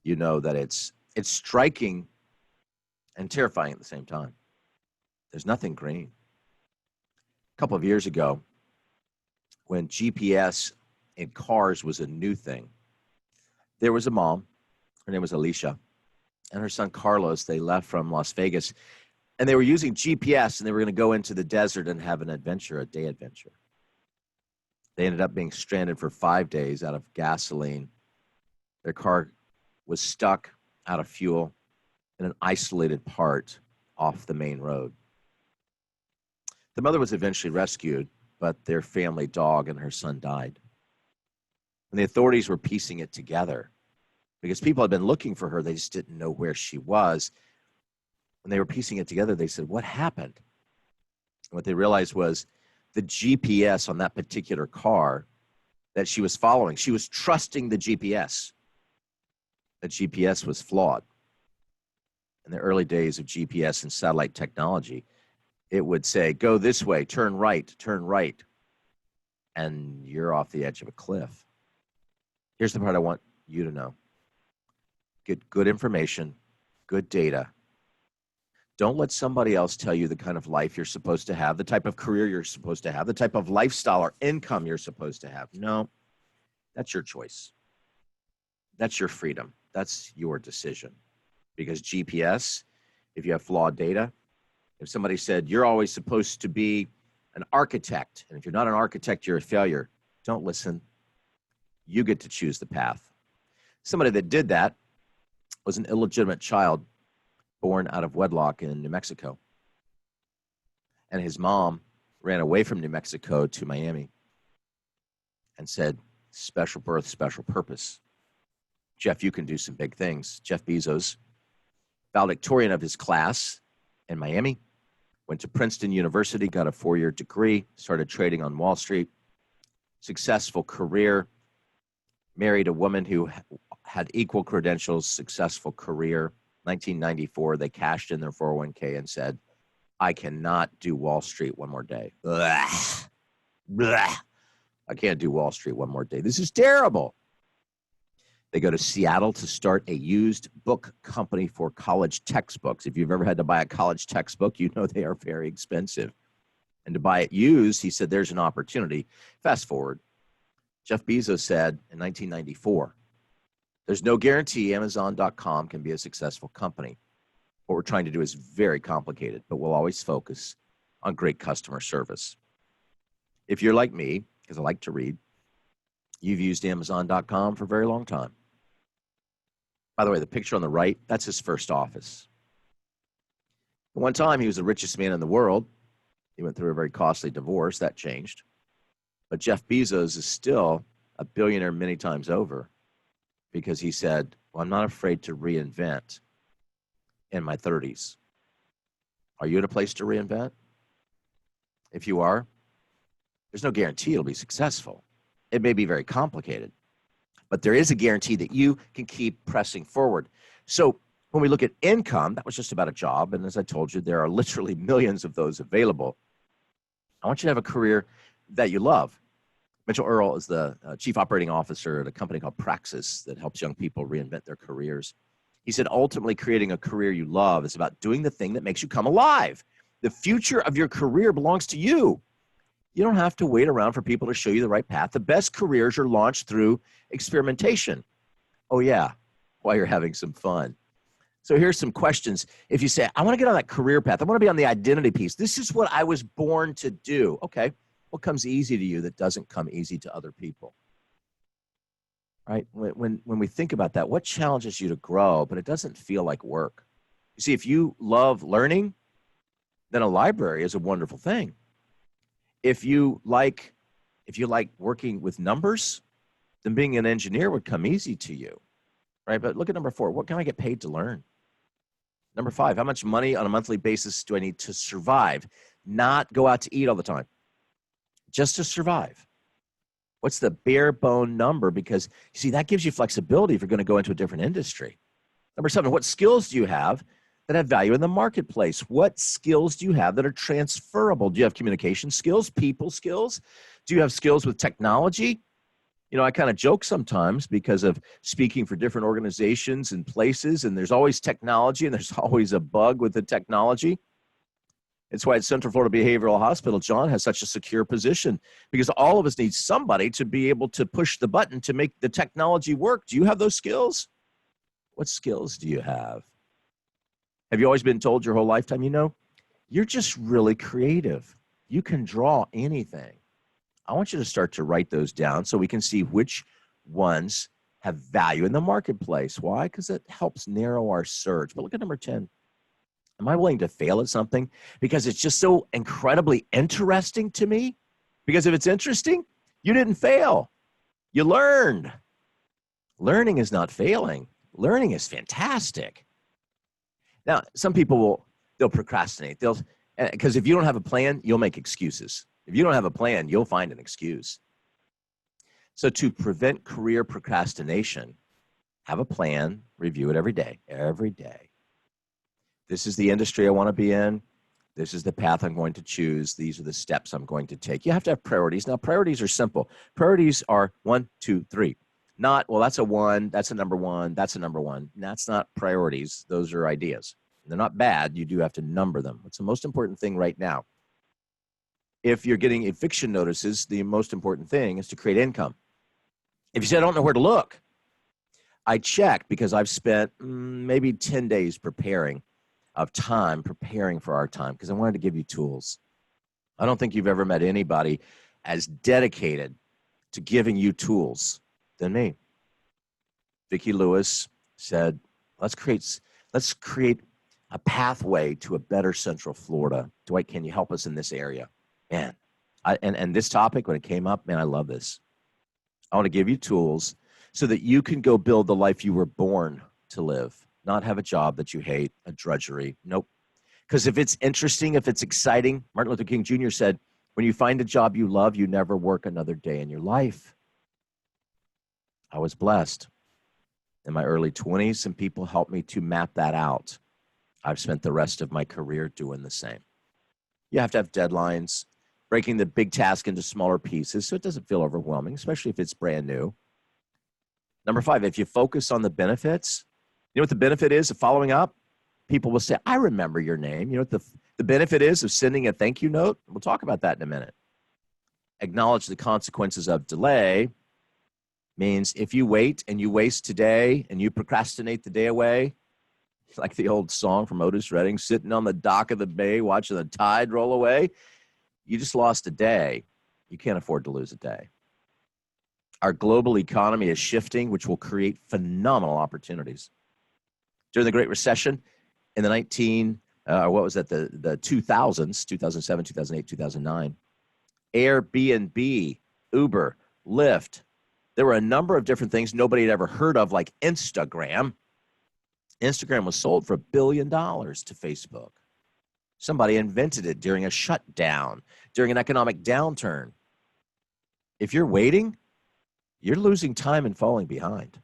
you know that it's striking and terrifying at the same time. There's nothing green. A couple of years ago, when GPS in cars was a new thing, there was a mom, her name was Alicia, and her son Carlos. They left from Las Vegas, and they were using GPS, and they were going to go into the desert and have an adventure, a day adventure. They ended up being stranded for 5 days out of gasoline. Their car was stuck out of fuel in an isolated part off the main road. The mother was eventually rescued, but their family dog and her son died. And the authorities were piecing it together because people had been looking for her. They just didn't know where she was. When they were piecing it together, they said, what happened? And what they realized was the GPS on that particular car that she was following, she was trusting the GPS. The GPS was flawed. In the early days of GPS and satellite technology, it would say, go this way, turn right, and you're off the edge of a cliff. Here's the part I want you to know. Get good information, good data. Don't let somebody else tell you the kind of life you're supposed to have, the type of career you're supposed to have, the type of lifestyle or income you're supposed to have. No, that's your choice. That's your freedom. That's your decision. Because GPS, if you have flawed data, if somebody said you're always supposed to be an architect, and if you're not an architect, you're a failure, don't listen. You get to choose the path. Somebody that did that was an illegitimate child born out of wedlock in New Mexico. And his mom ran away from New Mexico to Miami and said, special birth, special purpose. Jeff, you can do some big things. Jeff Bezos, valedictorian of his class in Miami, went to Princeton University, got a 4-year degree, started trading on Wall Street, successful career, married a woman who had equal credentials, successful career. 1994, they cashed in their 401k and said, I cannot do Wall Street one more day. Blah. Blah. I can't do Wall Street one more day. This is terrible. They go to Seattle to start a used book company for college textbooks. If you've ever had to buy a college textbook, you know they are very expensive. And to buy it used, he said, there's an opportunity. Fast forward. Jeff Bezos said in 1994, there's no guarantee Amazon.com can be a successful company. What we're trying to do is very complicated, but we'll always focus on great customer service. If you're like me, because I like to read, you've used Amazon.com for a very long time. By the way, the picture on the right, that's his first office. At one time, he was the richest man in the world. He went through a very costly divorce. That changed. But Jeff Bezos is still a billionaire many times over because he said, well, I'm not afraid to reinvent in my 30s. Are you at a place to reinvent? If you are, there's no guarantee it'll be successful. It may be very complicated, but there is a guarantee that you can keep pressing forward. So when we look at income, that was just about a job. And as I told you, there are literally millions of those available. I want you to have a career that you love. Mitchell Earl is the chief operating officer at a company called Praxis that helps young people reinvent their careers. He said, ultimately, creating a career you love is about doing the thing that makes you come alive. The future of your career belongs to you. You don't have to wait around for people to show you the right path. The best careers are launched through experimentation. Oh, yeah, while you're having some fun. So here's some questions. If you say, I want to get on that career path, I want to be on the identity piece. This is what I was born to do. Okay, what comes easy to you that doesn't come easy to other people? Right? When we think about that, what challenges you to grow, but it doesn't feel like work? You see, if you love learning, then a library is a wonderful thing. If you like working with numbers, then being an engineer would come easy to you, right? But look at number 4. What can I get paid to learn? Number 5, how much money on a monthly basis do I need to survive? Not go out to eat all the time, just to survive. What's the bare bone number? Because you see, that gives you flexibility if you're going to go into a different industry. Number 7, what skills do you have that have value in the marketplace? What skills do you have that are transferable? Do you have communication skills, people skills? Do you have skills with technology? You know, I kind of joke sometimes because of speaking for different organizations and places, and there's always technology and there's always a bug with the technology. It's why at Central Florida Behavioral Hospital, John has such a secure position because all of us need somebody to be able to push the button to make the technology work. Do you have those skills? What skills do you have? Have you always been told your whole lifetime, you know, you're just really creative. You can draw anything. I want you to start to write those down so we can see which ones have value in the marketplace. Why? Because it helps narrow our search. But look at number 10. Am I willing to fail at something because it's just so incredibly interesting to me? Because if it's interesting, you didn't fail. You learned. Learning is not failing. Learning is fantastic. Now, some people they'll procrastinate. Because if you don't have a plan, you'll make excuses. If you don't have a plan, you'll find an excuse. So to prevent career procrastination, have a plan, review it every day, every day. This is the industry I want to be in. This is the path I'm going to choose. These are the steps I'm going to take. You have to have priorities. Now, priorities are simple. Priorities are 1, 2, 3. Not, well, that's a 1, that's a number 1, that's a number 1. That's not priorities. Those are ideas. They're not bad. You do have to number them. What's the most important thing right now? If you're getting eviction notices, the most important thing is to create income. If you say, I don't know where to look, I checked because I've spent maybe 10 days preparing for our time because I wanted to give you tools. I don't think you've ever met anybody as dedicated to giving you tools than me. Vicki Lewis said, let's create a pathway to a better Central Florida. Dwight, can you help us in this area? Man, and this topic, when it came up, man, I love this. I want to give you tools so that you can go build the life you were born to live, not have a job that you hate, a drudgery. Nope. Because if it's interesting, if it's exciting, Martin Luther King Jr. said, when you find a job you love, you never work another day in your life. I was blessed. In my early 20s, some people helped me to map that out. I've spent the rest of my career doing the same. You have to have deadlines, breaking the big task into smaller pieces so it doesn't feel overwhelming, especially if it's brand new. Number 5, if you focus on the benefits, you know what the benefit is of following up? People will say, I remember your name. You know what the benefit is of sending a thank you note? We'll talk about that in a minute. Acknowledge the consequences of delay means if you wait and you waste today and you procrastinate the day away, like the old song from Otis Redding, sitting on the dock of the bay watching the tide roll away, you just lost a day. You can't afford to lose a day. Our global economy is shifting, which will create phenomenal opportunities. During the Great Recession in the 2000s, 2007, 2008, 2009, Airbnb, Uber, Lyft, there were a number of different things nobody had ever heard of, like Instagram. Instagram was sold for $1 billion to Facebook. Somebody invented it during a shutdown, during an economic downturn. If you're waiting, you're losing time and falling behind.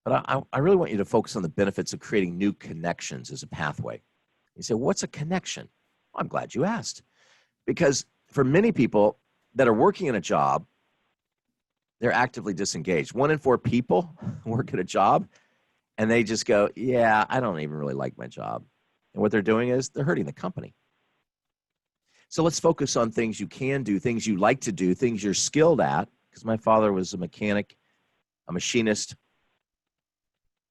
But I really want you to focus on the benefits of creating new connections as a pathway. You say, what's a connection? Well, I'm glad you asked. Because for many people that are working in a job, they're actively disengaged. 1 in 4 people work at a job, and they just go, yeah, I don't even really like my job. And what they're doing is they're hurting the company. So let's focus on things you can do, things you like to do, things you're skilled at. Because my father was a mechanic, a machinist.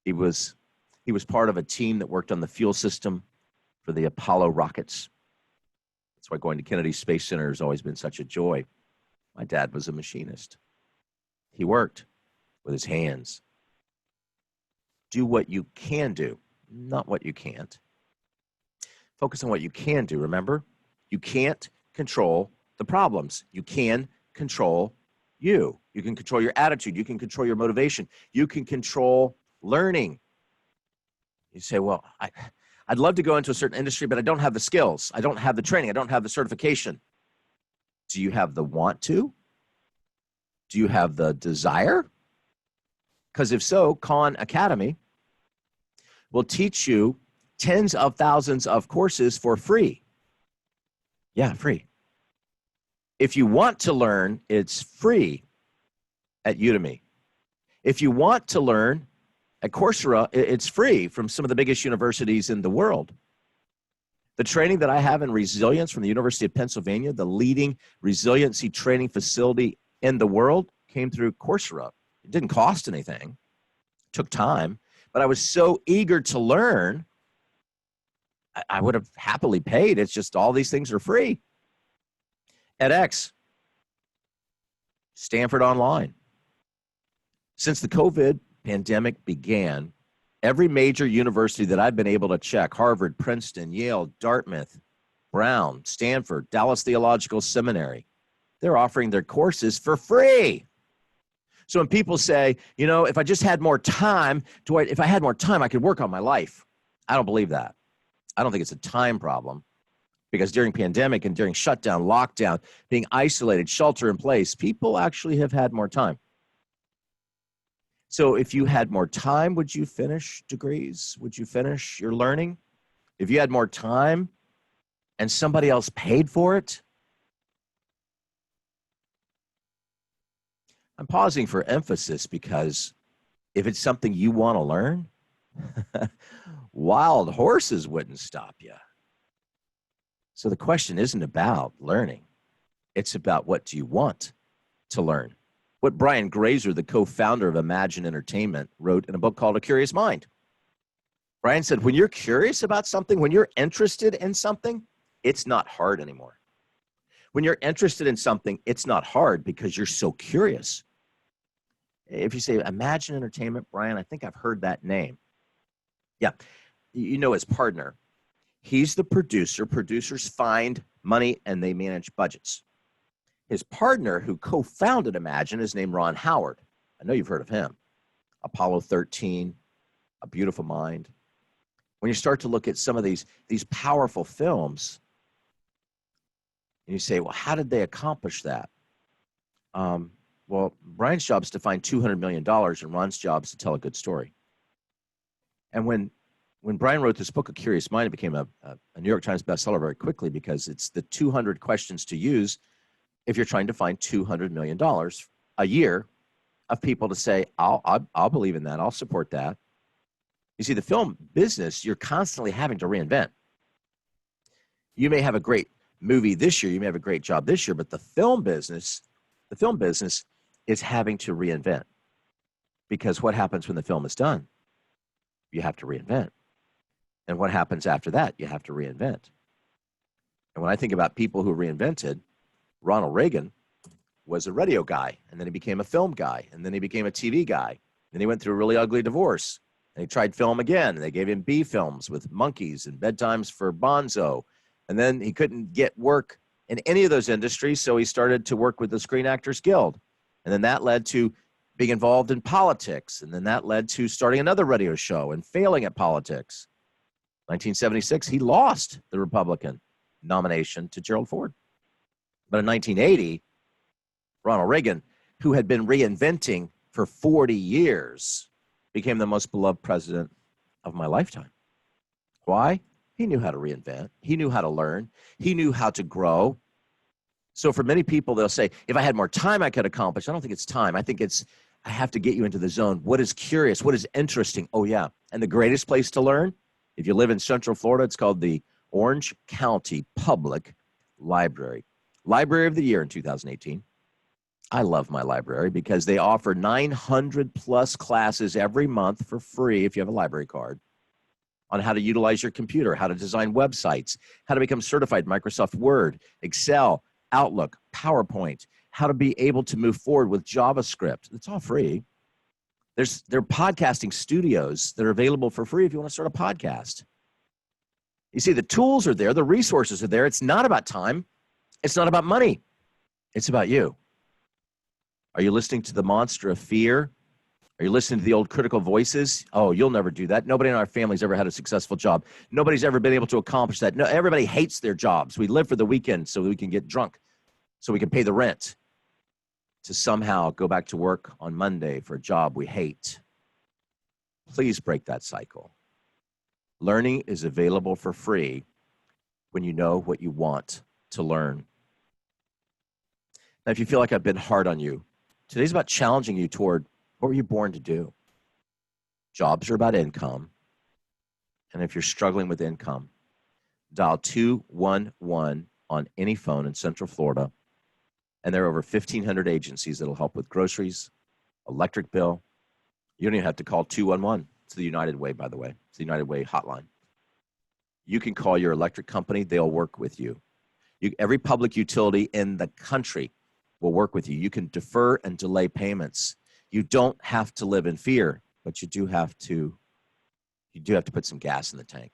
He was part of a team that worked on the fuel system for the Apollo rockets. That's why going to Kennedy Space Center has always been such a joy. My dad was a machinist. He worked with his hands. Do what you can do, not what you can't. Focus on what you can do, remember? You can't control the problems. You can control you. You can control your attitude. You can control your motivation. You can control learning. You say, well, I'd love to go into a certain industry, but I don't have the skills. I don't have the training. I don't have the certification. Do you have the want to? Do you have the desire? Because if so, Khan Academy will teach you tens of thousands of courses for free. Yeah, free. If you want to learn, it's free. at Udemy. If you want to learn at Coursera, it's free from some of the biggest universities in the world. The training that I have in resilience from the University of Pennsylvania, the leading resiliency training facility in the world, came through Coursera. It didn't cost anything. It took time, but I was so eager to learn, I would have happily paid. It's just all these things are free. edX, Stanford Online. Since the COVID pandemic began, every major university that I've been able to check, Harvard, Princeton, Yale, Dartmouth, Brown, Stanford, Dallas Theological Seminary, they're offering their courses for free. So when people say, you know, if I just had more time, if I had more time, I could work on my life. I don't believe that. I don't think it's a time problem, because during pandemic and during shutdown, lockdown, being isolated, shelter in place, people actually have had more time. So if you had more time, would you finish degrees? Would you finish your learning? If you had more time and somebody else paid for it? I'm pausing for emphasis because if it's something you want to learn, wild horses wouldn't stop you. So the question isn't about learning. It's about, what do you want to learn? What Brian Grazer, the co-founder of Imagine Entertainment, wrote in a book called A Curious Mind. Brian said, when you're curious about something, when you're interested in something, it's not hard anymore. When you're interested in something, it's not hard because you're so curious. If you say Imagine Entertainment, Brian, I think I've heard that name. Yeah, you know his partner. He's the producer. Producers find money and they manage budgets. His partner, who co-founded Imagine, is named Ron Howard. I know you've heard of him. Apollo 13, A Beautiful Mind. When you start to look at some of these powerful films, and you say, well, how did they accomplish that? Well, Brian's job is to find $200 million, and Ron's job is to tell a good story. And when Brian wrote this book, A Curious Mind, it became a New York Times bestseller very quickly, because it's the 200 questions to use if you're trying to find $200 million a year of people to say, I'll believe in that, I'll support that. You see, the film business, you're constantly having to reinvent. You may have a great movie this year, you may have a great job this year, but the film business is having to reinvent. Because what happens when the film is done? You have to reinvent. And what happens after that? You have to reinvent. And when I think about people who reinvented, Ronald Reagan was a radio guy, and then he became a film guy, and then he became a TV guy. Then he went through a really ugly divorce, and he tried film again, and they gave him B films with Monkeys and Bedtimes for Bonzo. And then he couldn't get work in any of those industries, so he started to work with the Screen Actors Guild. And then that led to being involved in politics, and then that led to starting another radio show and failing at politics. 1976, he lost the Republican nomination to Gerald Ford. But in 1980, Ronald Reagan, who had been reinventing for 40 years, became the most beloved president of my lifetime. Why? He knew how to reinvent. He knew how to learn. He knew how to grow. So for many people, they'll say, if I had more time, I could accomplish. I don't think it's time. I think it's, I have to get you into the zone. What is curious? What is interesting? Oh, yeah. And the greatest place to learn, if you live in Central Florida, it's called the Orange County Public Library. Library of the Year in 2018. I love my library because they offer 900 plus classes every month for free if you have a library card on how to utilize your computer, how to design websites, how to become certified in Microsoft Word, Excel, Outlook, PowerPoint, how to be able to move forward with JavaScript. It's all free. There are podcasting studios that are available for free if you want to start a podcast. You see, the tools are there, the resources are there. It's not about time. It's not about money. It's about you. Are you listening to the monster of fear? Are you listening to the old critical voices? Oh, you'll never do that. Nobody in our family's ever had a successful job. Nobody's ever been able to accomplish that. No, everybody hates their jobs. We live for the weekend so we can get drunk, so we can pay the rent, to somehow go back to work on Monday for a job we hate. Please break that cycle. Learning is available for free when you know what you want to learn. Now, if you feel like I've been hard on you, Today's about challenging you toward what were you born to do? Jobs are about income. And if you're struggling with income, dial 211 on any phone in Central Florida. And there are over 1,500 agencies that'll help with groceries, electric bill. You don't even have to call 211. It's the United Way, by the way. It's the United Way hotline. You can call your electric company. They'll work with you. Every public utility in the country will work with you. You can defer and delay payments. You don't have to live in fear, but you do have to put some gas in the tank.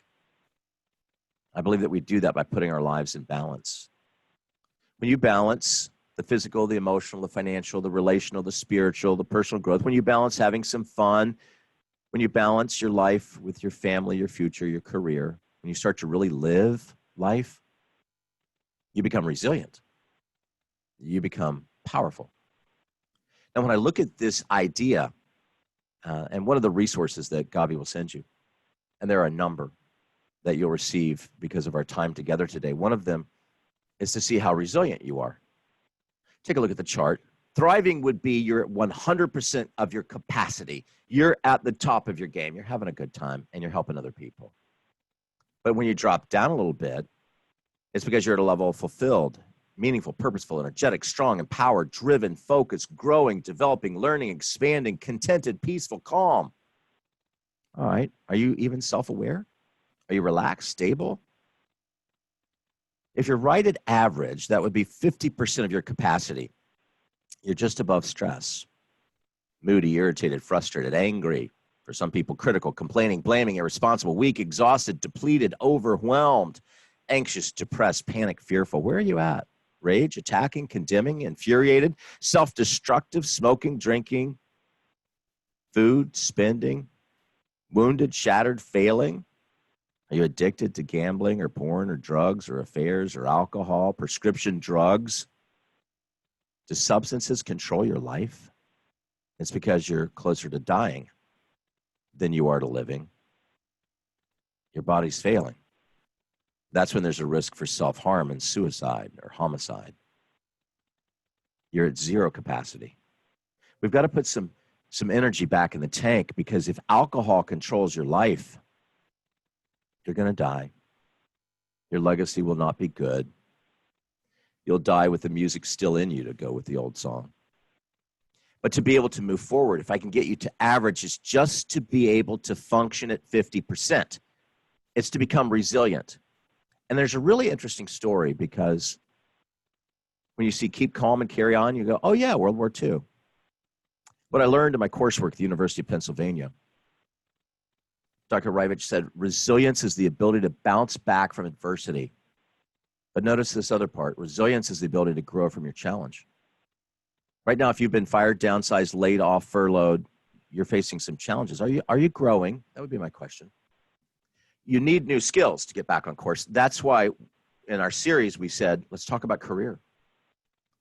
I believe that we do that by putting our lives in balance. When you balance the physical, the emotional, the financial, the relational, the spiritual, the personal growth, when you balance having some fun, when you balance your life with your family, your future, your career, when you start to really live life, you become resilient. You become powerful. Now, when I look at this idea, and one of the resources that Gavi will send you, and there are a number that you'll receive because of our time together today. One of them is to see how resilient you are. Take a look at the chart. Thriving would be you're at 100% of your capacity. You're at the top of your game. You're having a good time, and you're helping other people. But when you drop down a little bit, it's because you're at a level of fulfilled, meaningful, purposeful, energetic, strong, empowered, driven, focused, growing, developing, learning, expanding, contented, peaceful, calm. All right. Are you even self-aware? Are you relaxed, stable? If you're right at average, that would be 50% of your capacity. You're just above stress. Moody, irritated, frustrated, angry. For some people, critical, complaining, blaming, irresponsible, weak, exhausted, depleted, overwhelmed, anxious, depressed, panic, fearful. Where are you at? Rage, attacking, condemning, infuriated, self-destructive, smoking, drinking, food, spending, wounded, shattered, failing? Are you addicted to gambling or porn or drugs or affairs or alcohol, prescription drugs? Do substances control your life? It's because you're closer to dying than you are to living. Your body's failing. That's when there's a risk for self-harm and suicide or homicide. You're at zero capacity. We've got to put some energy back in the tank, because if alcohol controls your life, you're going to die. Your legacy will not be good. You'll die with the music still in you, to go with the old song. But to be able to move forward, if I can get you to average, is just to be able to function at 50%. It's to become resilient. And there's a really interesting story, because when you see keep calm and carry on, you go, oh yeah, World War II. What I learned in my coursework at the University of Pennsylvania, Dr. Rivich said, resilience is the ability to bounce back from adversity. But notice this other part. Resilience is the ability to grow from your challenge. Right now, if you've been fired, downsized, laid off, furloughed, you're facing some challenges. Are you growing? That would be my question. You need new skills to get back on course. That's why in our series we said, let's talk about career.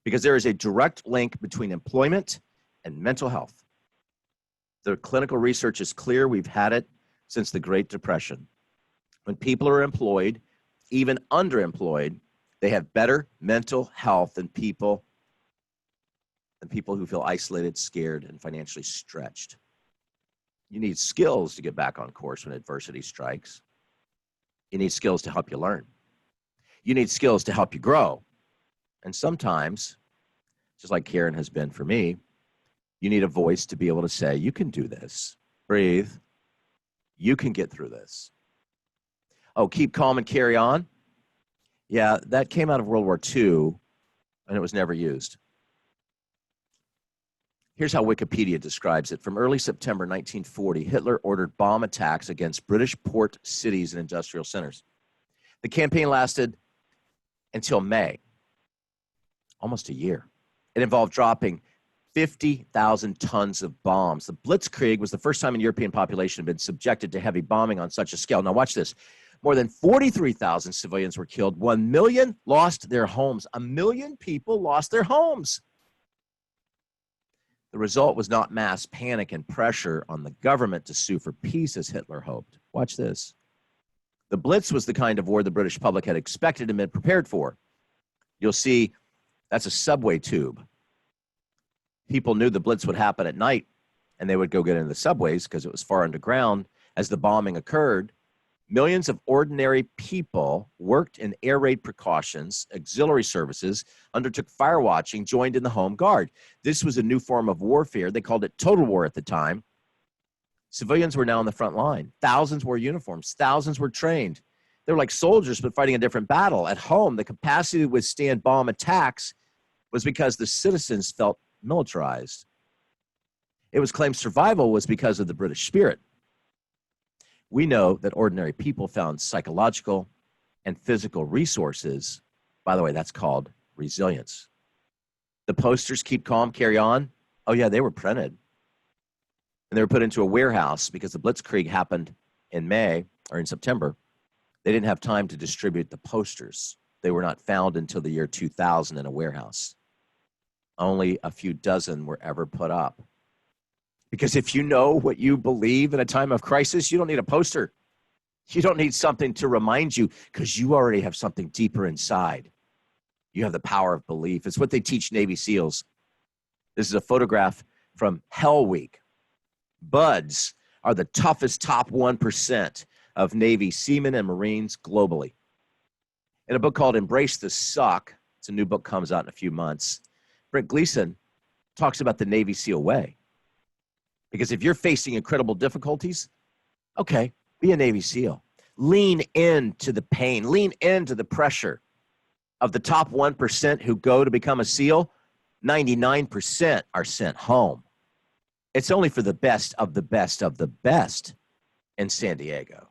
Because there is a direct link between employment and mental health. The clinical research is clear. We've had it since the Great Depression. When people are employed, even underemployed, they have better mental health than people who feel isolated, scared, and financially stretched. You need skills to get back on course when adversity strikes. You need skills to help you learn. You need skills to help you grow. And sometimes, just like Karen has been for me, you need a voice to be able to say, you can do this. Breathe. You can get through this. Oh, keep calm and carry on. Yeah, that came out of World War II, and it was never used. Here's how Wikipedia describes it. From early September 1940, Hitler ordered bomb attacks against British port cities and industrial centers. The campaign lasted until May, almost a year. It involved dropping 50,000 tons of bombs. The Blitzkrieg was the first time a European population had been subjected to heavy bombing on such a scale. Now watch this. More than 43,000 civilians were killed. 1 million lost their homes. 1 million people lost their homes. The result was not mass panic and pressure on the government to sue for peace as Hitler hoped. Watch this. The Blitz was the kind of war the British public had expected and been prepared for. You'll see that's a subway tube. People knew the Blitz would happen at night, and they would go get into the subways because it was far underground. As the bombing occurred, millions of ordinary people worked in air raid precautions, auxiliary services, undertook fire watching, joined in the Home Guard. This was a new form of warfare. They called it total war at the time. Civilians were now on the front line. Thousands wore uniforms. Thousands were trained. They were like soldiers, but fighting a different battle. At home, the capacity to withstand bomb attacks was because the citizens felt militarized. It was claimed survival was because of the British spirit. We know that ordinary people found psychological and physical resources. By the way, that's called resilience. The posters, keep calm, carry on. Oh yeah, they were printed. And they were put into a warehouse because the Blitzkrieg happened in May or in September. They didn't have time to distribute the posters. They were not found until the year 2000 in a warehouse. Only a few dozen were ever put up. Because if you know what you believe in a time of crisis, you don't need a poster. You don't need something to remind you because you already have something deeper inside. You have the power of belief. It's what they teach Navy SEALs. This is a photograph from Hell Week. Buds are the toughest top 1% of Navy seamen and Marines globally. In a book called Embrace the Suck, it's a new book, comes out in a few months, Brent Gleason talks about the Navy SEAL way. Because if you're facing incredible difficulties, okay, be a Navy SEAL. Lean into the pain, lean into the pressure. Of the top 1% who go to become a SEAL, 99% are sent home. It's only for the best of the best of the best in San Diego.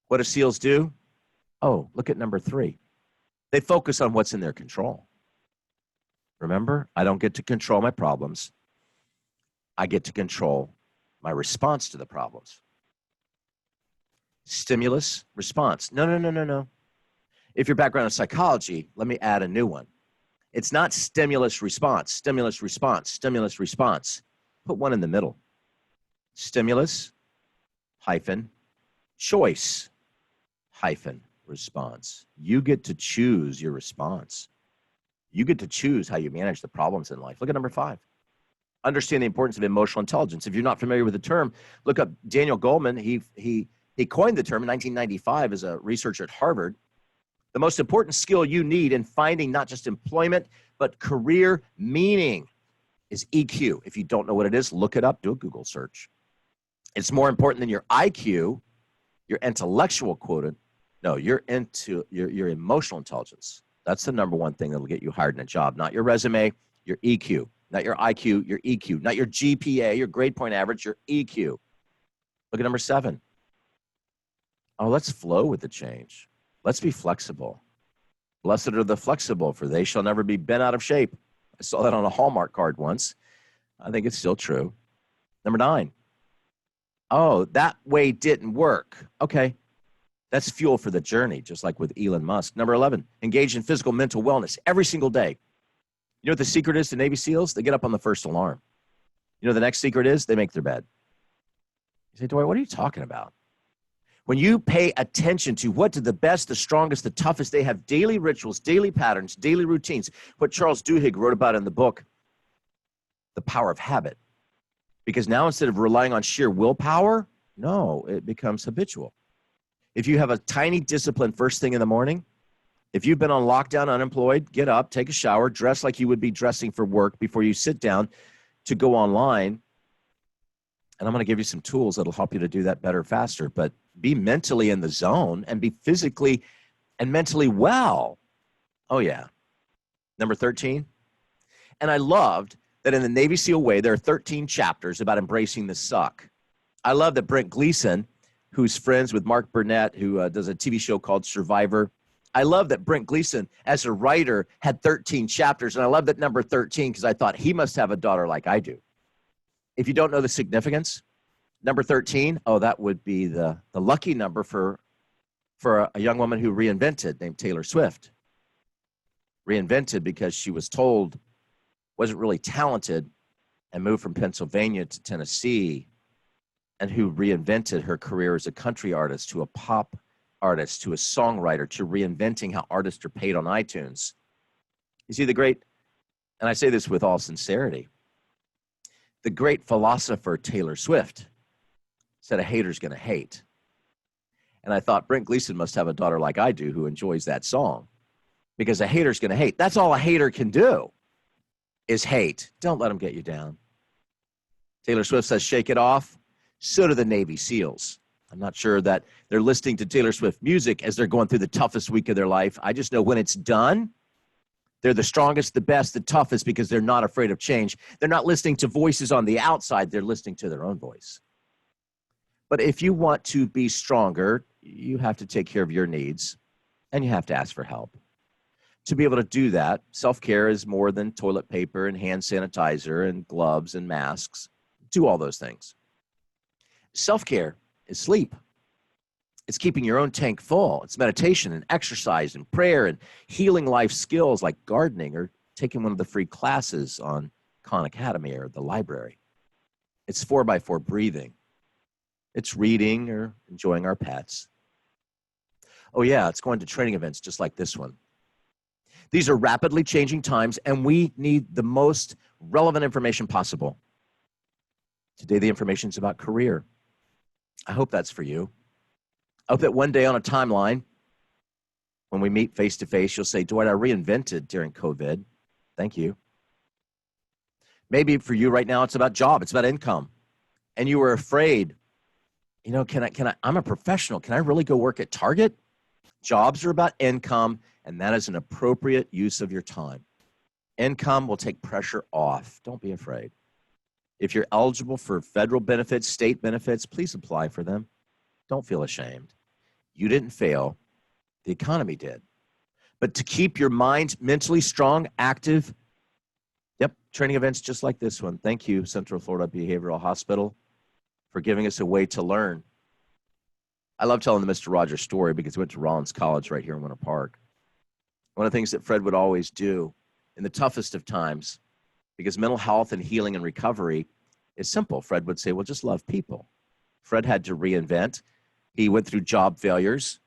What do SEALs do? Oh, look at number 3. They focus on what's in their control. Remember, I don't get to control my problems. I get to control my response to the problems. Stimulus, response. No. If your background is psychology, let me add a new one. It's not stimulus, response, stimulus, response, stimulus, response. Put one in the middle. Stimulus, hyphen, choice, hyphen, response. You get to choose your response. You get to choose how you manage the problems in life. Look at number 5. Understand the importance of emotional intelligence. If you're not familiar with the term, look up Daniel Goleman. He coined the term in 1995 as a researcher at Harvard. The most important skill you need in finding not just employment, but career meaning is EQ. If you don't know what it is, look it up, do a Google search. It's more important than your IQ, your intellectual quotient. No, your emotional intelligence. That's the number one thing that'll get you hired in a job, not your resume, your EQ. Not your IQ, your EQ. Not your GPA, your grade point average, your EQ. Look at number 7. Oh, let's flow with the change. Let's be flexible. Blessed are the flexible, for they shall never be bent out of shape. I saw that on a Hallmark card once. I think it's still true. Number 9. Oh, that way didn't work. Okay. That's fuel for the journey, just like with Elon Musk. Number 11, engage in physical, mental wellness every single day. You know what the secret is to Navy SEALs? They get up on the first alarm. You know the next secret is? They make their bed. You say, Dwight, what are you talking about? When you pay attention to what do the best, the strongest, the toughest, they have daily rituals, daily patterns, daily routines. What Charles Duhigg wrote about in the book, The Power of Habit. Because now instead of relying on sheer willpower, no, it becomes habitual. If you have a tiny discipline first thing in the morning, if you've been on lockdown, unemployed, get up, take a shower, dress like you would be dressing for work before you sit down to go online. And I'm going to give you some tools that'll help you to do that better, faster. But be mentally in the zone and be physically and mentally well. Oh, yeah. Number 13. And I loved that in the Navy SEAL way, there are 13 chapters about embracing the suck. I love that Brent Gleason, who's friends with Mark Burnett, who does a TV show called Survivor. I love that Brent Gleason, as a writer, had 13 chapters. And I love that number 13 because I thought he must have a daughter like I do. If you don't know the significance, number 13, oh, that would be the lucky number for a young woman who reinvented, named Taylor Swift. Reinvented because she was told wasn't really talented and moved from Pennsylvania to Tennessee, and who reinvented her career as a country artist to a pop artist to a songwriter to reinventing how artists are paid on iTunes. You see the great, and I say this with all sincerity, The great philosopher Taylor Swift said a hater's going to hate. And I thought Brent Gleason must have a daughter like I do who enjoys that song, because a hater's going to hate. That's all a hater can do is hate. Don't let them get you down. Taylor Swift says, shake it off. So do the Navy SEALs. I'm not sure that they're listening to Taylor Swift music as they're going through the toughest week of their life. I just know when it's done, they're the strongest, the best, the toughest, because they're not afraid of change. They're not listening to voices on the outside. They're listening to their own voice. But if you want to be stronger, you have to take care of your needs, and you have to ask for help. To be able to do that, self-care is more than toilet paper and hand sanitizer and gloves and masks. Do all those things. Self-care is sleep. It's keeping your own tank full. It's meditation and exercise and prayer and healing life skills like gardening or taking one of the free classes on Khan Academy or the library. It's 4x4 breathing. It's reading or enjoying our pets. Oh yeah, it's going to training events just like this one. These are rapidly changing times, and we need the most relevant information possible. Today, the information is about career. I hope that's for you. I hope that one day on a timeline, when we meet face to face, you'll say, Dwight, I reinvented during COVID. Thank you. Maybe for you right now, it's about job. It's about income. And you were afraid, you know, I'm a professional. Can I really go work at Target? Jobs are about income, and that is an appropriate use of your time. Income will take pressure off. Don't be afraid. If you're eligible for federal benefits, state benefits, please apply for them. Don't feel ashamed. You didn't fail. The economy did. But to keep your mind mentally strong, active, training events just like this one. Thank you, Central Florida Behavioral Hospital, for giving us a way to learn. I love telling the Mr. Rogers story because he went to Rollins College right here in Winter Park. One of the things that Fred would always do in the toughest of times, because mental health and healing and recovery is simple, Fred would say, well, just love people. Fred had to reinvent. He went through job failures.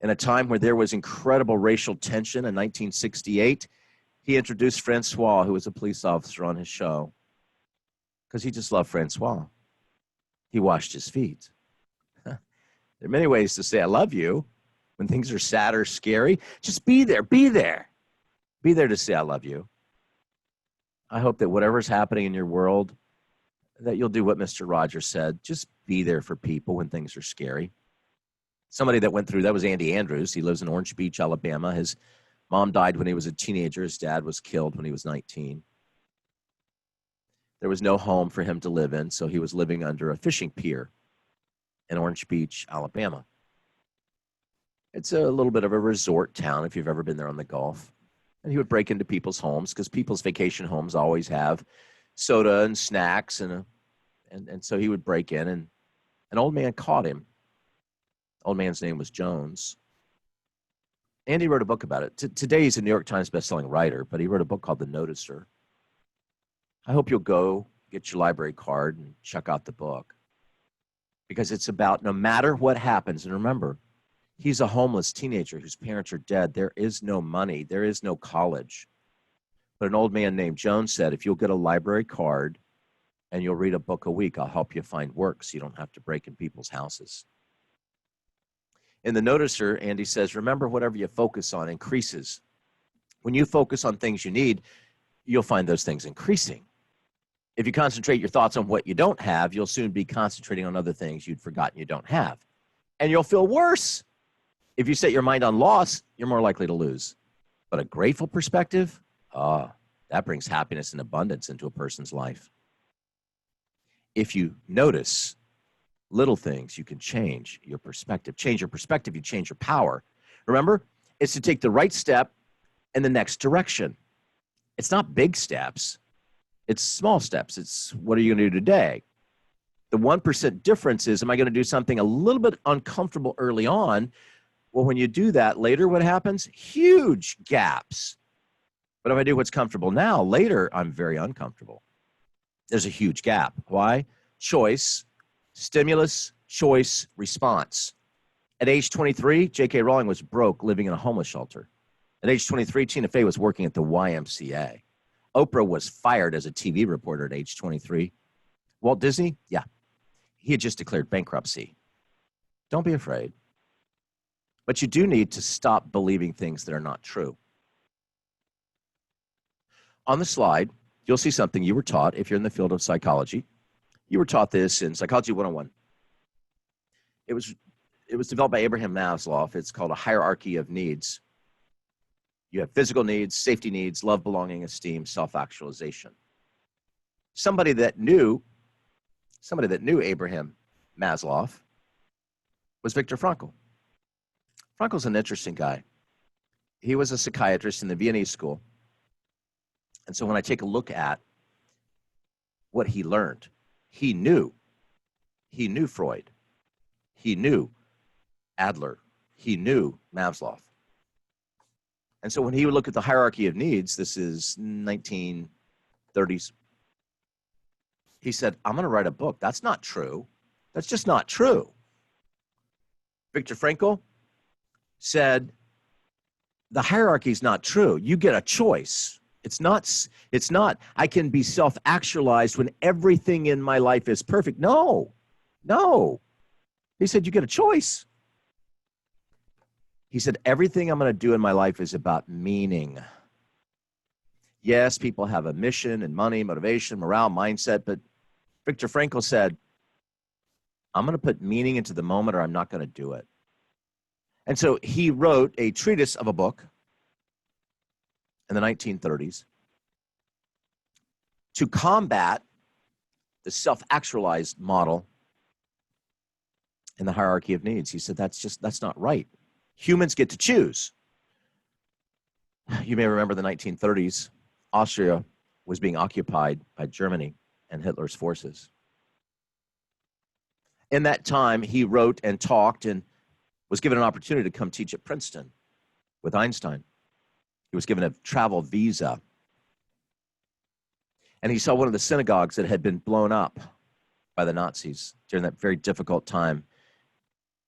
In a time where there was incredible racial tension in 1968, he introduced Francois, who was a police officer, on his show because he just loved Francois. He washed his feet. There are many ways to say I love you when things are sad or scary. Just be there. Be there. Be there to say I love you. I hope that whatever's happening in your world, that you'll do what Mr. Rogers said. Just be there for people when things are scary. Somebody that went through that was Andy Andrews. He lives in Orange Beach, Alabama. His mom died when he was a teenager. His dad was killed when he was 19. There was no home for him to live in, so he was living under a fishing pier in Orange Beach, Alabama. It's a little bit of a resort town if you've ever been there on the Gulf. And he would break into people's homes because people's vacation homes always have soda and snacks. And so he would break in, and an old man caught him. The old man's name was Jones. Andy wrote a book about it. Today he's a New York Times bestselling writer, but he wrote a book called The Noticer. I hope you'll go get your library card and check out the book, because it's about no matter what happens. And remember, he's a homeless teenager whose parents are dead. There is no money. There is no college. But an old man named Jones said, if you'll get a library card and you'll read a book a week, I'll help you find work so you don't have to break in people's houses. In The Noticer, Andy says, remember, whatever you focus on increases. When you focus on things you need, you'll find those things increasing. If you concentrate your thoughts on what you don't have, you'll soon be concentrating on other things you'd forgotten you don't have. And you'll feel worse. If you set your mind on loss, you're more likely to lose. But a grateful perspective, that brings happiness and abundance into a person's life. If you notice little things, you can change your perspective. Change your perspective, you change your power. Remember, it's to take the right step in the next direction. It's not big steps. It's small steps. It's what are you going to do today? The 1% difference is, am I going to do something a little bit uncomfortable early on? Well, when you do that later, what happens? Huge gaps. But if I do what's comfortable now, later, I'm very uncomfortable. There's a huge gap. Why? Choice, stimulus, choice, response. At age 23, J.K. Rowling was broke, living in a homeless shelter. At age 23, Tina Fey was working at the YMCA. Oprah was fired as a TV reporter at age 23. Walt Disney, yeah, he had just declared bankruptcy. Don't be afraid. But you do need to stop believing things that are not true. On the slide, you'll see something you were taught if you're in the field of psychology. You were taught this in Psychology 101. It was developed by Abraham Maslow. It's called a hierarchy of needs. You have physical needs, safety needs, love, belonging, esteem, self-actualization. Somebody that knew Abraham Maslow was Viktor Frankl. Frankl's an interesting guy. He was a psychiatrist in the Viennese school. And so when I take a look at what he learned, he knew Freud, he knew Adler, he knew Maslow. And so when he would look at the hierarchy of needs, this is 1930s, he said, I'm going to write a book. That's not true. That's just not true. Viktor Frankl said, the hierarchy is not true. You get a choice. It's not, I can be self-actualized when everything in my life is perfect. No. He said, you get a choice. He said, everything I'm going to do in my life is about meaning. Yes, people have a mission and money, motivation, morale, mindset, but Viktor Frankl said, I'm going to put meaning into the moment or I'm not going to do it. And so he wrote a treatise of a book in the 1930s to combat the self-actualized model in the hierarchy of needs. He said, that's not right. Humans get to choose. You may remember the 1930s, Austria was being occupied by Germany and Hitler's forces. In that time, he wrote and talked and was given an opportunity to come teach at Princeton with Einstein. He was given a travel visa. And he saw one of the synagogues that had been blown up by the Nazis during that very difficult time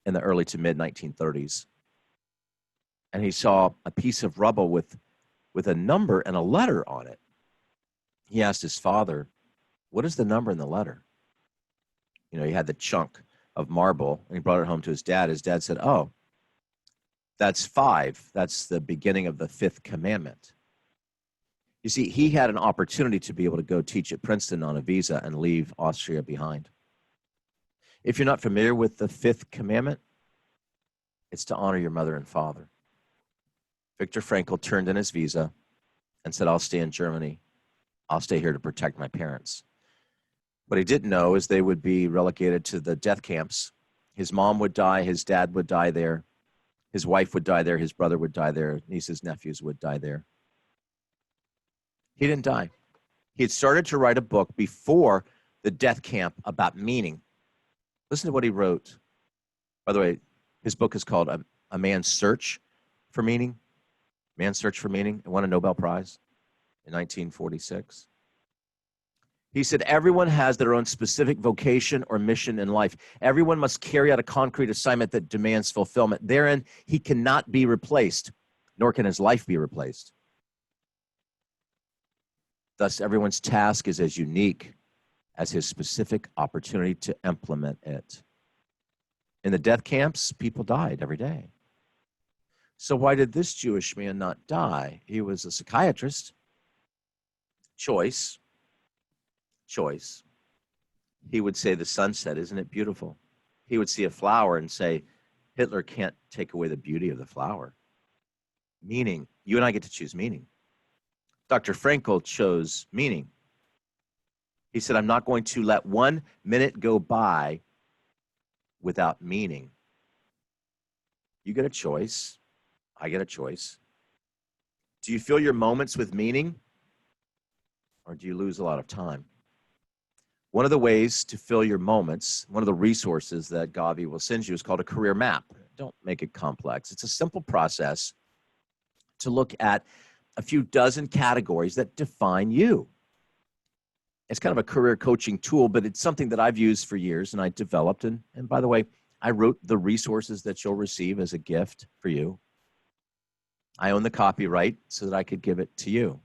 in the early to mid 1930s. And he saw a piece of rubble with a number and a letter on it. He asked his father, what is the number in the letter? You know, he had the chunk of marble, and he brought it home to his dad. His dad said, oh, that's 5. That's the beginning of the 5th commandment. You see, he had an opportunity to be able to go teach at Princeton on a visa and leave Austria behind. If you're not familiar with the 5th commandment, it's to honor your mother and father. Viktor Frankl turned in his visa and said, I'll stay in Germany. I'll stay here to protect my parents. What he didn't know is they would be relegated to the death camps. His mom would die, his dad would die there, his wife would die there, his brother would die there, nieces, nephews would die there. He didn't die. He had started to write a book before the death camp about meaning. Listen to what he wrote. By the way, his book is called A Man's Search for Meaning. Man's Search for Meaning. It won a Nobel Prize in 1946. He said, everyone has their own specific vocation or mission in life. Everyone must carry out a concrete assignment that demands fulfillment. Therein, he cannot be replaced, nor can his life be replaced. Thus, everyone's task is as unique as his specific opportunity to implement it. In the death camps, people died every day. So why did this Jewish man not die? He was a psychiatrist. Choice. He would say the sunset, isn't it beautiful? He would see a flower and say, Hitler can't take away the beauty of the flower. Meaning, you and I get to choose meaning. Dr. Frankl chose meaning. He said, I'm not going to let 1 minute go by without meaning. You get a choice. I get a choice. Do you fill your moments with meaning, or do you lose a lot of time? One of the ways to fill your moments, one of the resources that Gavi will send you is called a career map. Don't make it complex. It's a simple process to look at a few dozen categories that define you. It's kind of a career coaching tool, but it's something that I've used for years and I developed. And by the way, I wrote the resources that you'll receive as a gift for you. I own the copyright so that I could give it to you.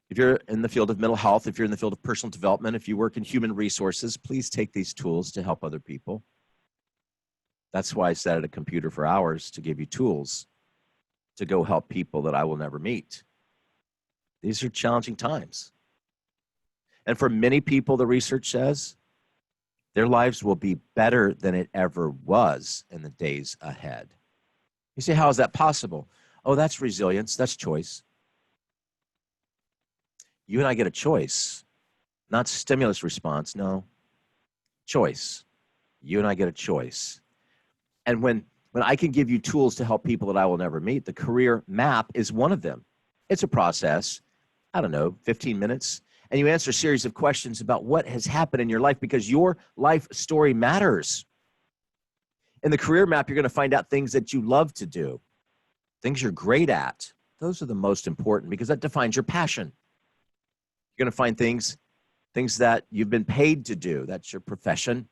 If you're in the field of mental health, if you're in the field of personal development, if you work in human resources, please take these tools to help other people. That's why I sat at a computer for hours to give you tools to go help people that I will never meet. These are challenging times. And for many people, the research says, their lives will be better than it ever was in the days ahead. You say, how is that possible? Oh, that's resilience. That's choice. You and I get a choice, not stimulus response. No, choice. You and I get a choice. And when I can give you tools to help people that I will never meet, the career map is one of them. It's a process, 15 minutes. And you answer a series of questions about what has happened in your life because your life story matters. In the career map, you're going to find out things that you love to do, things you're great at. Those are the most important because that defines your passion. You're going to find things that you've been paid to do. That's your profession.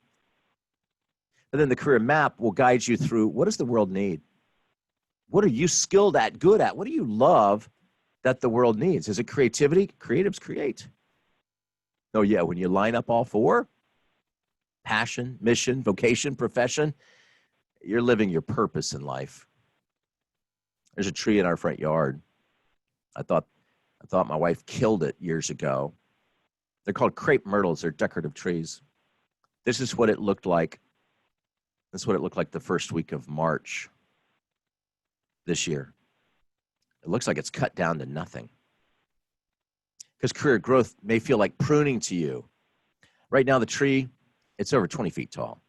But then the career map will guide you through what does the world need? What are you skilled at, good at? What do you love that the world needs? Is it creativity? Creatives create. Oh, yeah, when you line up all four, passion, mission, vocation, profession, you're living your purpose in life. There's a tree in our front yard. I thought my wife killed it years ago. They're called crepe myrtles. They're decorative trees. This is what it looked like. This is what it looked like the first week of March this year. It looks like it's cut down to nothing. Because career growth may feel like pruning to you. Right now, the tree, it's over 20 feet tall.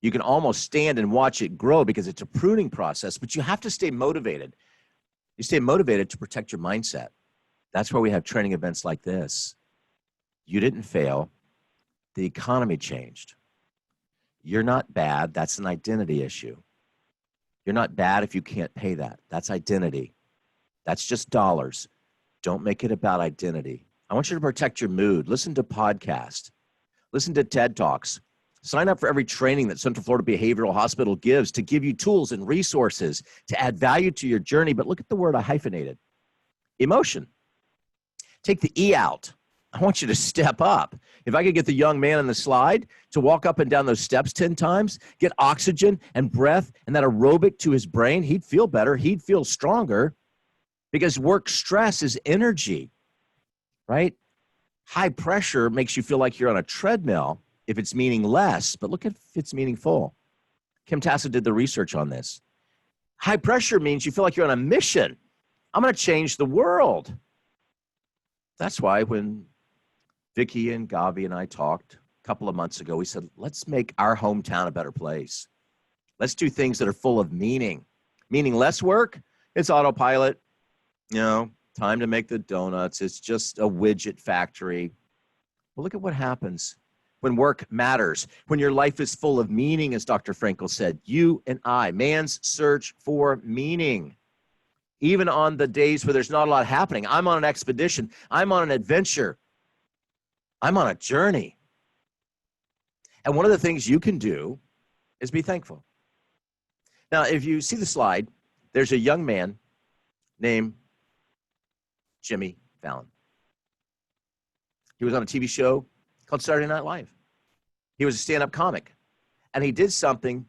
You can almost stand and watch it grow because it's a pruning process, but you have to stay motivated. You stay motivated to protect your mindset. That's why we have training events like this. You didn't fail. The economy changed. You're not bad. That's an identity issue. You're not bad if you can't pay that. That's identity. That's just dollars. Don't make it about identity. I want you to protect your mood. Listen to podcasts. Listen to TED Talks. Sign up for every training that Central Florida Behavioral Hospital gives to give you tools and resources to add value to your journey. But look at the word I hyphenated. Emotion. Take the E out. I want you to step up. If I could get the young man on the slide to walk up and down those steps 10 times, get oxygen and breath and that aerobic to his brain, he'd feel better. He'd feel stronger because work stress is energy, right? High pressure makes you feel like you're on a treadmill if it's meaningless, but look if it's meaningful. Kim Tassa did the research on this. High pressure means you feel like you're on a mission. I'm going to change the world. That's why when Vicki and Gavi and I talked a couple of months ago, we said, let's make our hometown a better place. Let's do things that are full of meaning. Meaning less work, it's autopilot. Time to make the donuts. It's just a widget factory. Well, look at what happens when work matters, when your life is full of meaning, as Dr. Frankl said. You and I, man's search for meaning. Even on the days where there's not a lot happening. I'm on an expedition. I'm on an adventure. I'm on a journey. And one of the things you can do is be thankful. Now, if you see the slide, there's a young man named Jimmy Fallon. He was on a TV show called Saturday Night Live. He was a stand-up comic. And he did something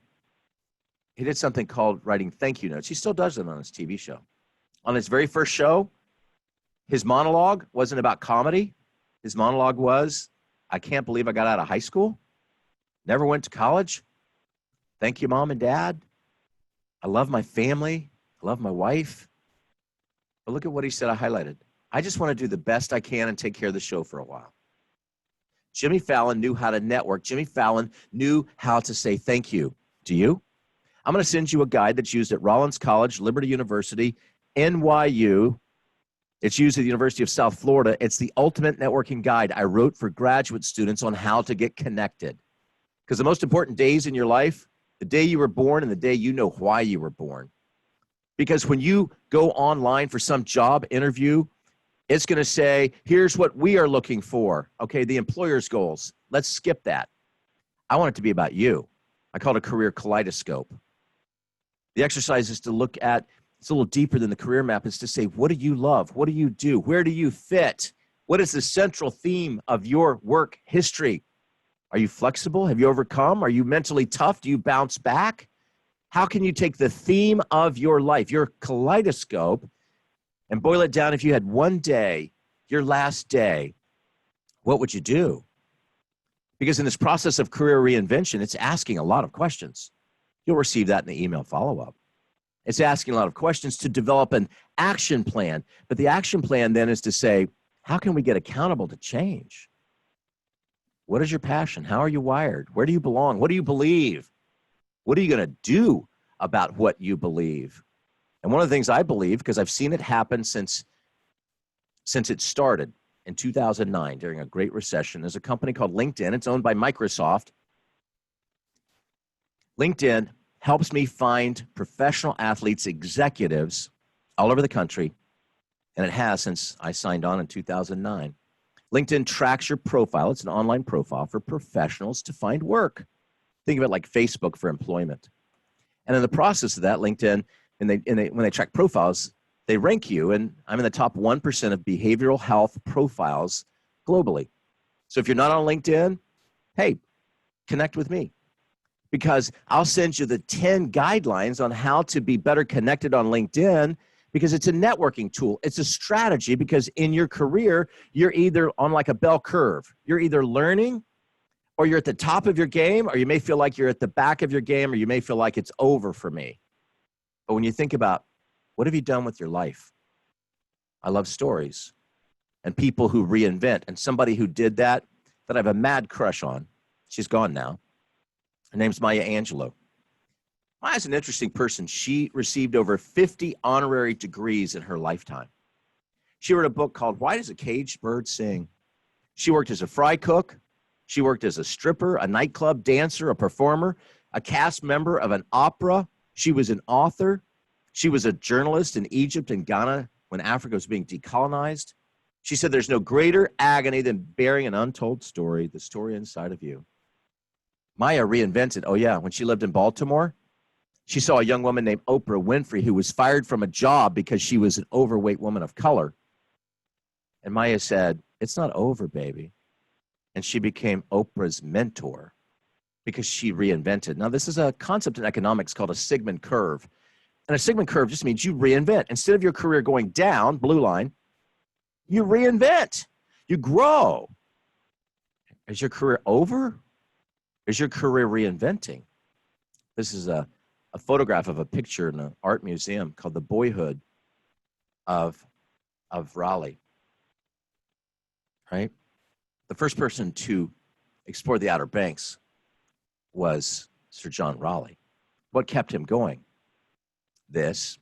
called writing thank you notes. He still does it on his TV show. On his very first show, his monologue wasn't about comedy. His monologue was, I can't believe I got out of high school. Never went to college. Thank you, Mom and Dad. I love my family. I love my wife. But look at what he said I highlighted. I just want to do the best I can and take care of the show for a while. Jimmy Fallon knew how to network. Jimmy Fallon knew how to say thank you. Do you? I'm going to send you a guide that's used at Rollins College, Liberty University, NYU. It's used at the University of South Florida. It's the ultimate networking guide I wrote for graduate students on how to get connected. Because the most important days in your life, the day you were born and the day you know why you were born. Because when you go online for some job interview, it's going to say, here's what we are looking for. Okay, the employer's goals. Let's skip that. I want it to be about you. I call it a career kaleidoscope. The exercise is to look at It's a little deeper than the career map. It's to say, what do you love? What do you do? Where do you fit? What is the central theme of your work history? Are you flexible? Have you overcome? Are you mentally tough? Do you bounce back? How can you take the theme of your life, your kaleidoscope, and boil it down? If you had one day, your last day, what would you do? Because in this process of career reinvention, it's asking a lot of questions. You'll receive that in the email follow-up. It's asking a lot of questions to develop an action plan. But the action plan then is to say, how can we get accountable to change? What is your passion? How are you wired? Where do you belong? What do you believe? What are you going to do about what you believe? And one of the things I believe, because I've seen it happen since it started in 2009 during a great recession, there's a company called LinkedIn. It's owned by Microsoft. LinkedIn helps me find professional athletes, executives all over the country, and it has since I signed on in 2009. LinkedIn tracks your profile. It's an online profile for professionals to find work. Think of it like Facebook for employment. And in the process of that, LinkedIn, when they track profiles, they rank you, and I'm in the top 1% of behavioral health profiles globally. So if you're not on LinkedIn, hey, connect with me, because I'll send you the 10 guidelines on how to be better connected on LinkedIn, because it's a networking tool. It's a strategy, because in your career, you're either on like a bell curve. You're either learning, or you're at the top of your game, or you may feel like you're at the back of your game, or you may feel like it's over for me. But when you think about, what have you done with your life? I love stories and people who reinvent. And somebody who did that I have a mad crush on, she's gone now. Her name's Maya Angelou. Maya's an interesting person. She received over 50 honorary degrees in her lifetime. She wrote a book called Why Does a Caged Bird Sing? She worked as a fry cook. She worked as a stripper, a nightclub dancer, a performer, a cast member of an opera. She was an author. She was a journalist in Egypt and Ghana when Africa was being decolonized. She said, there's no greater agony than bearing an untold story, the story inside of you. Maya reinvented, when she lived in Baltimore, she saw a young woman named Oprah Winfrey who was fired from a job because she was an overweight woman of color. And Maya said, it's not over, baby. And she became Oprah's mentor because she reinvented. Now, this is a concept in economics called a Sigmund curve. And a Sigmund curve just means you reinvent. Instead of your career going down, blue line, you reinvent. You grow. Is your career over? Is your career reinventing? This is a photograph of a picture in an art museum called The Boyhood of Raleigh. Right? The first person to explore the Outer Banks was Sir John Raleigh. What kept him going? This.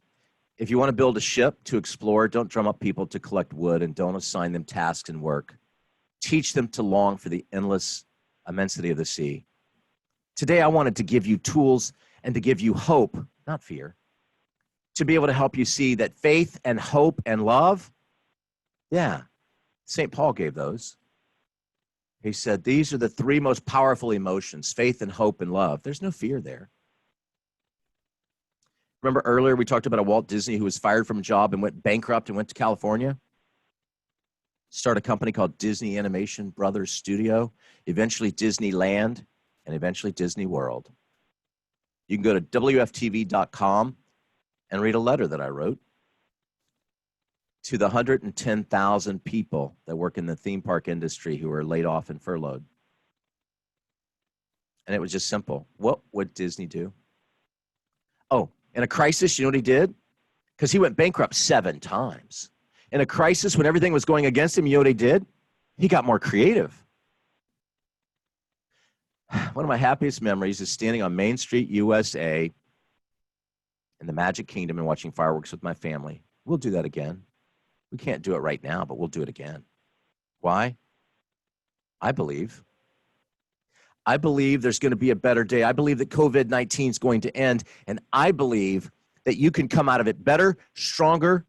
If you want to build a ship to explore, don't drum up people to collect wood, and don't assign them tasks and work. Teach them to long for the endless immensity of the sea. Today, I wanted to give you tools and to give you hope, not fear, to be able to help you see that faith and hope and love, St. Paul gave those. He said, these are the three most powerful emotions, faith and hope and love. There's no fear there. Remember earlier we talked about a Walt Disney who was fired from a job and went bankrupt and went to California? Started a company called Disney Animation Brothers Studio, eventually Disneyland, and eventually Disney World. You can go to WFTV.com and read a letter that I wrote to the 110,000 people that work in the theme park industry who are laid off and furloughed. And it was just simple. What would Disney do? Oh, in a crisis, you know what he did? Because he went bankrupt 7 times. In a crisis, when everything was going against him, you know what he did? He got more creative. One of my happiest memories is standing on Main Street, USA, in the Magic Kingdom and watching fireworks with my family. We'll do that again. We can't do it right now, but we'll do it again. Why? I believe there's going to be a better day. I believe that COVID-19 is going to end, and I believe that you can come out of it better, stronger,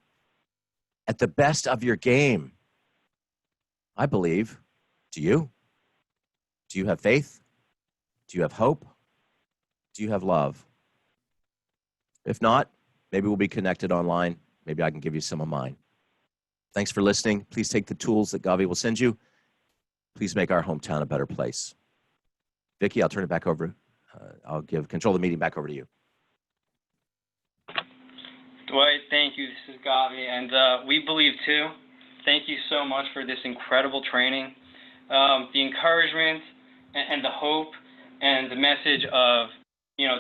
at the best of your game. I believe. Do you? Do you have faith? Do you have hope? Do you have love? If not, Maybe we'll be connected online. Maybe I can give you some of mine. Thanks for listening. Please take the tools that Gavi will send you. Please make our hometown a better place. Vicki, I'll turn it back over. I'll give control of the meeting back over to you. Dwight, thank you. This is Gavi, and we believe too. Thank you so much for this incredible training. The encouragement and the hope and the message of,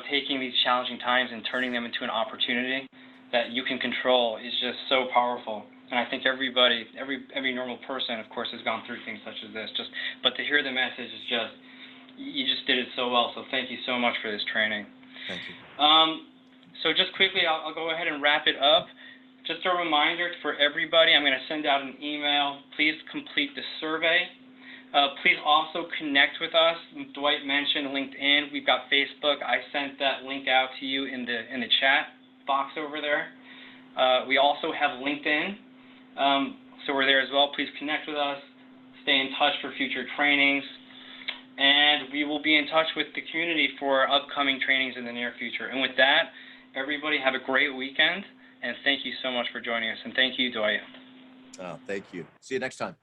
taking these challenging times and turning them into an opportunity that you can control is just so powerful. And I think everybody, every normal person, of course, has gone through things such as this. But to hear the message is just, you just did it so well. So thank you so much for this training. Thank you. So just quickly, I'll go ahead and wrap it up. Just a reminder for everybody, I'm going to send out an email. Please complete the survey. Please also connect with us. Dwight mentioned LinkedIn. We've got Facebook. I sent that link out to you in the chat box over there. We also have LinkedIn, so we're there as well. Please connect with us. Stay in touch for future trainings. And we will be in touch with the community for upcoming trainings in the near future. And with that, everybody have a great weekend. And thank you so much for joining us. And thank you, Dwight. Oh, thank you. See you next time.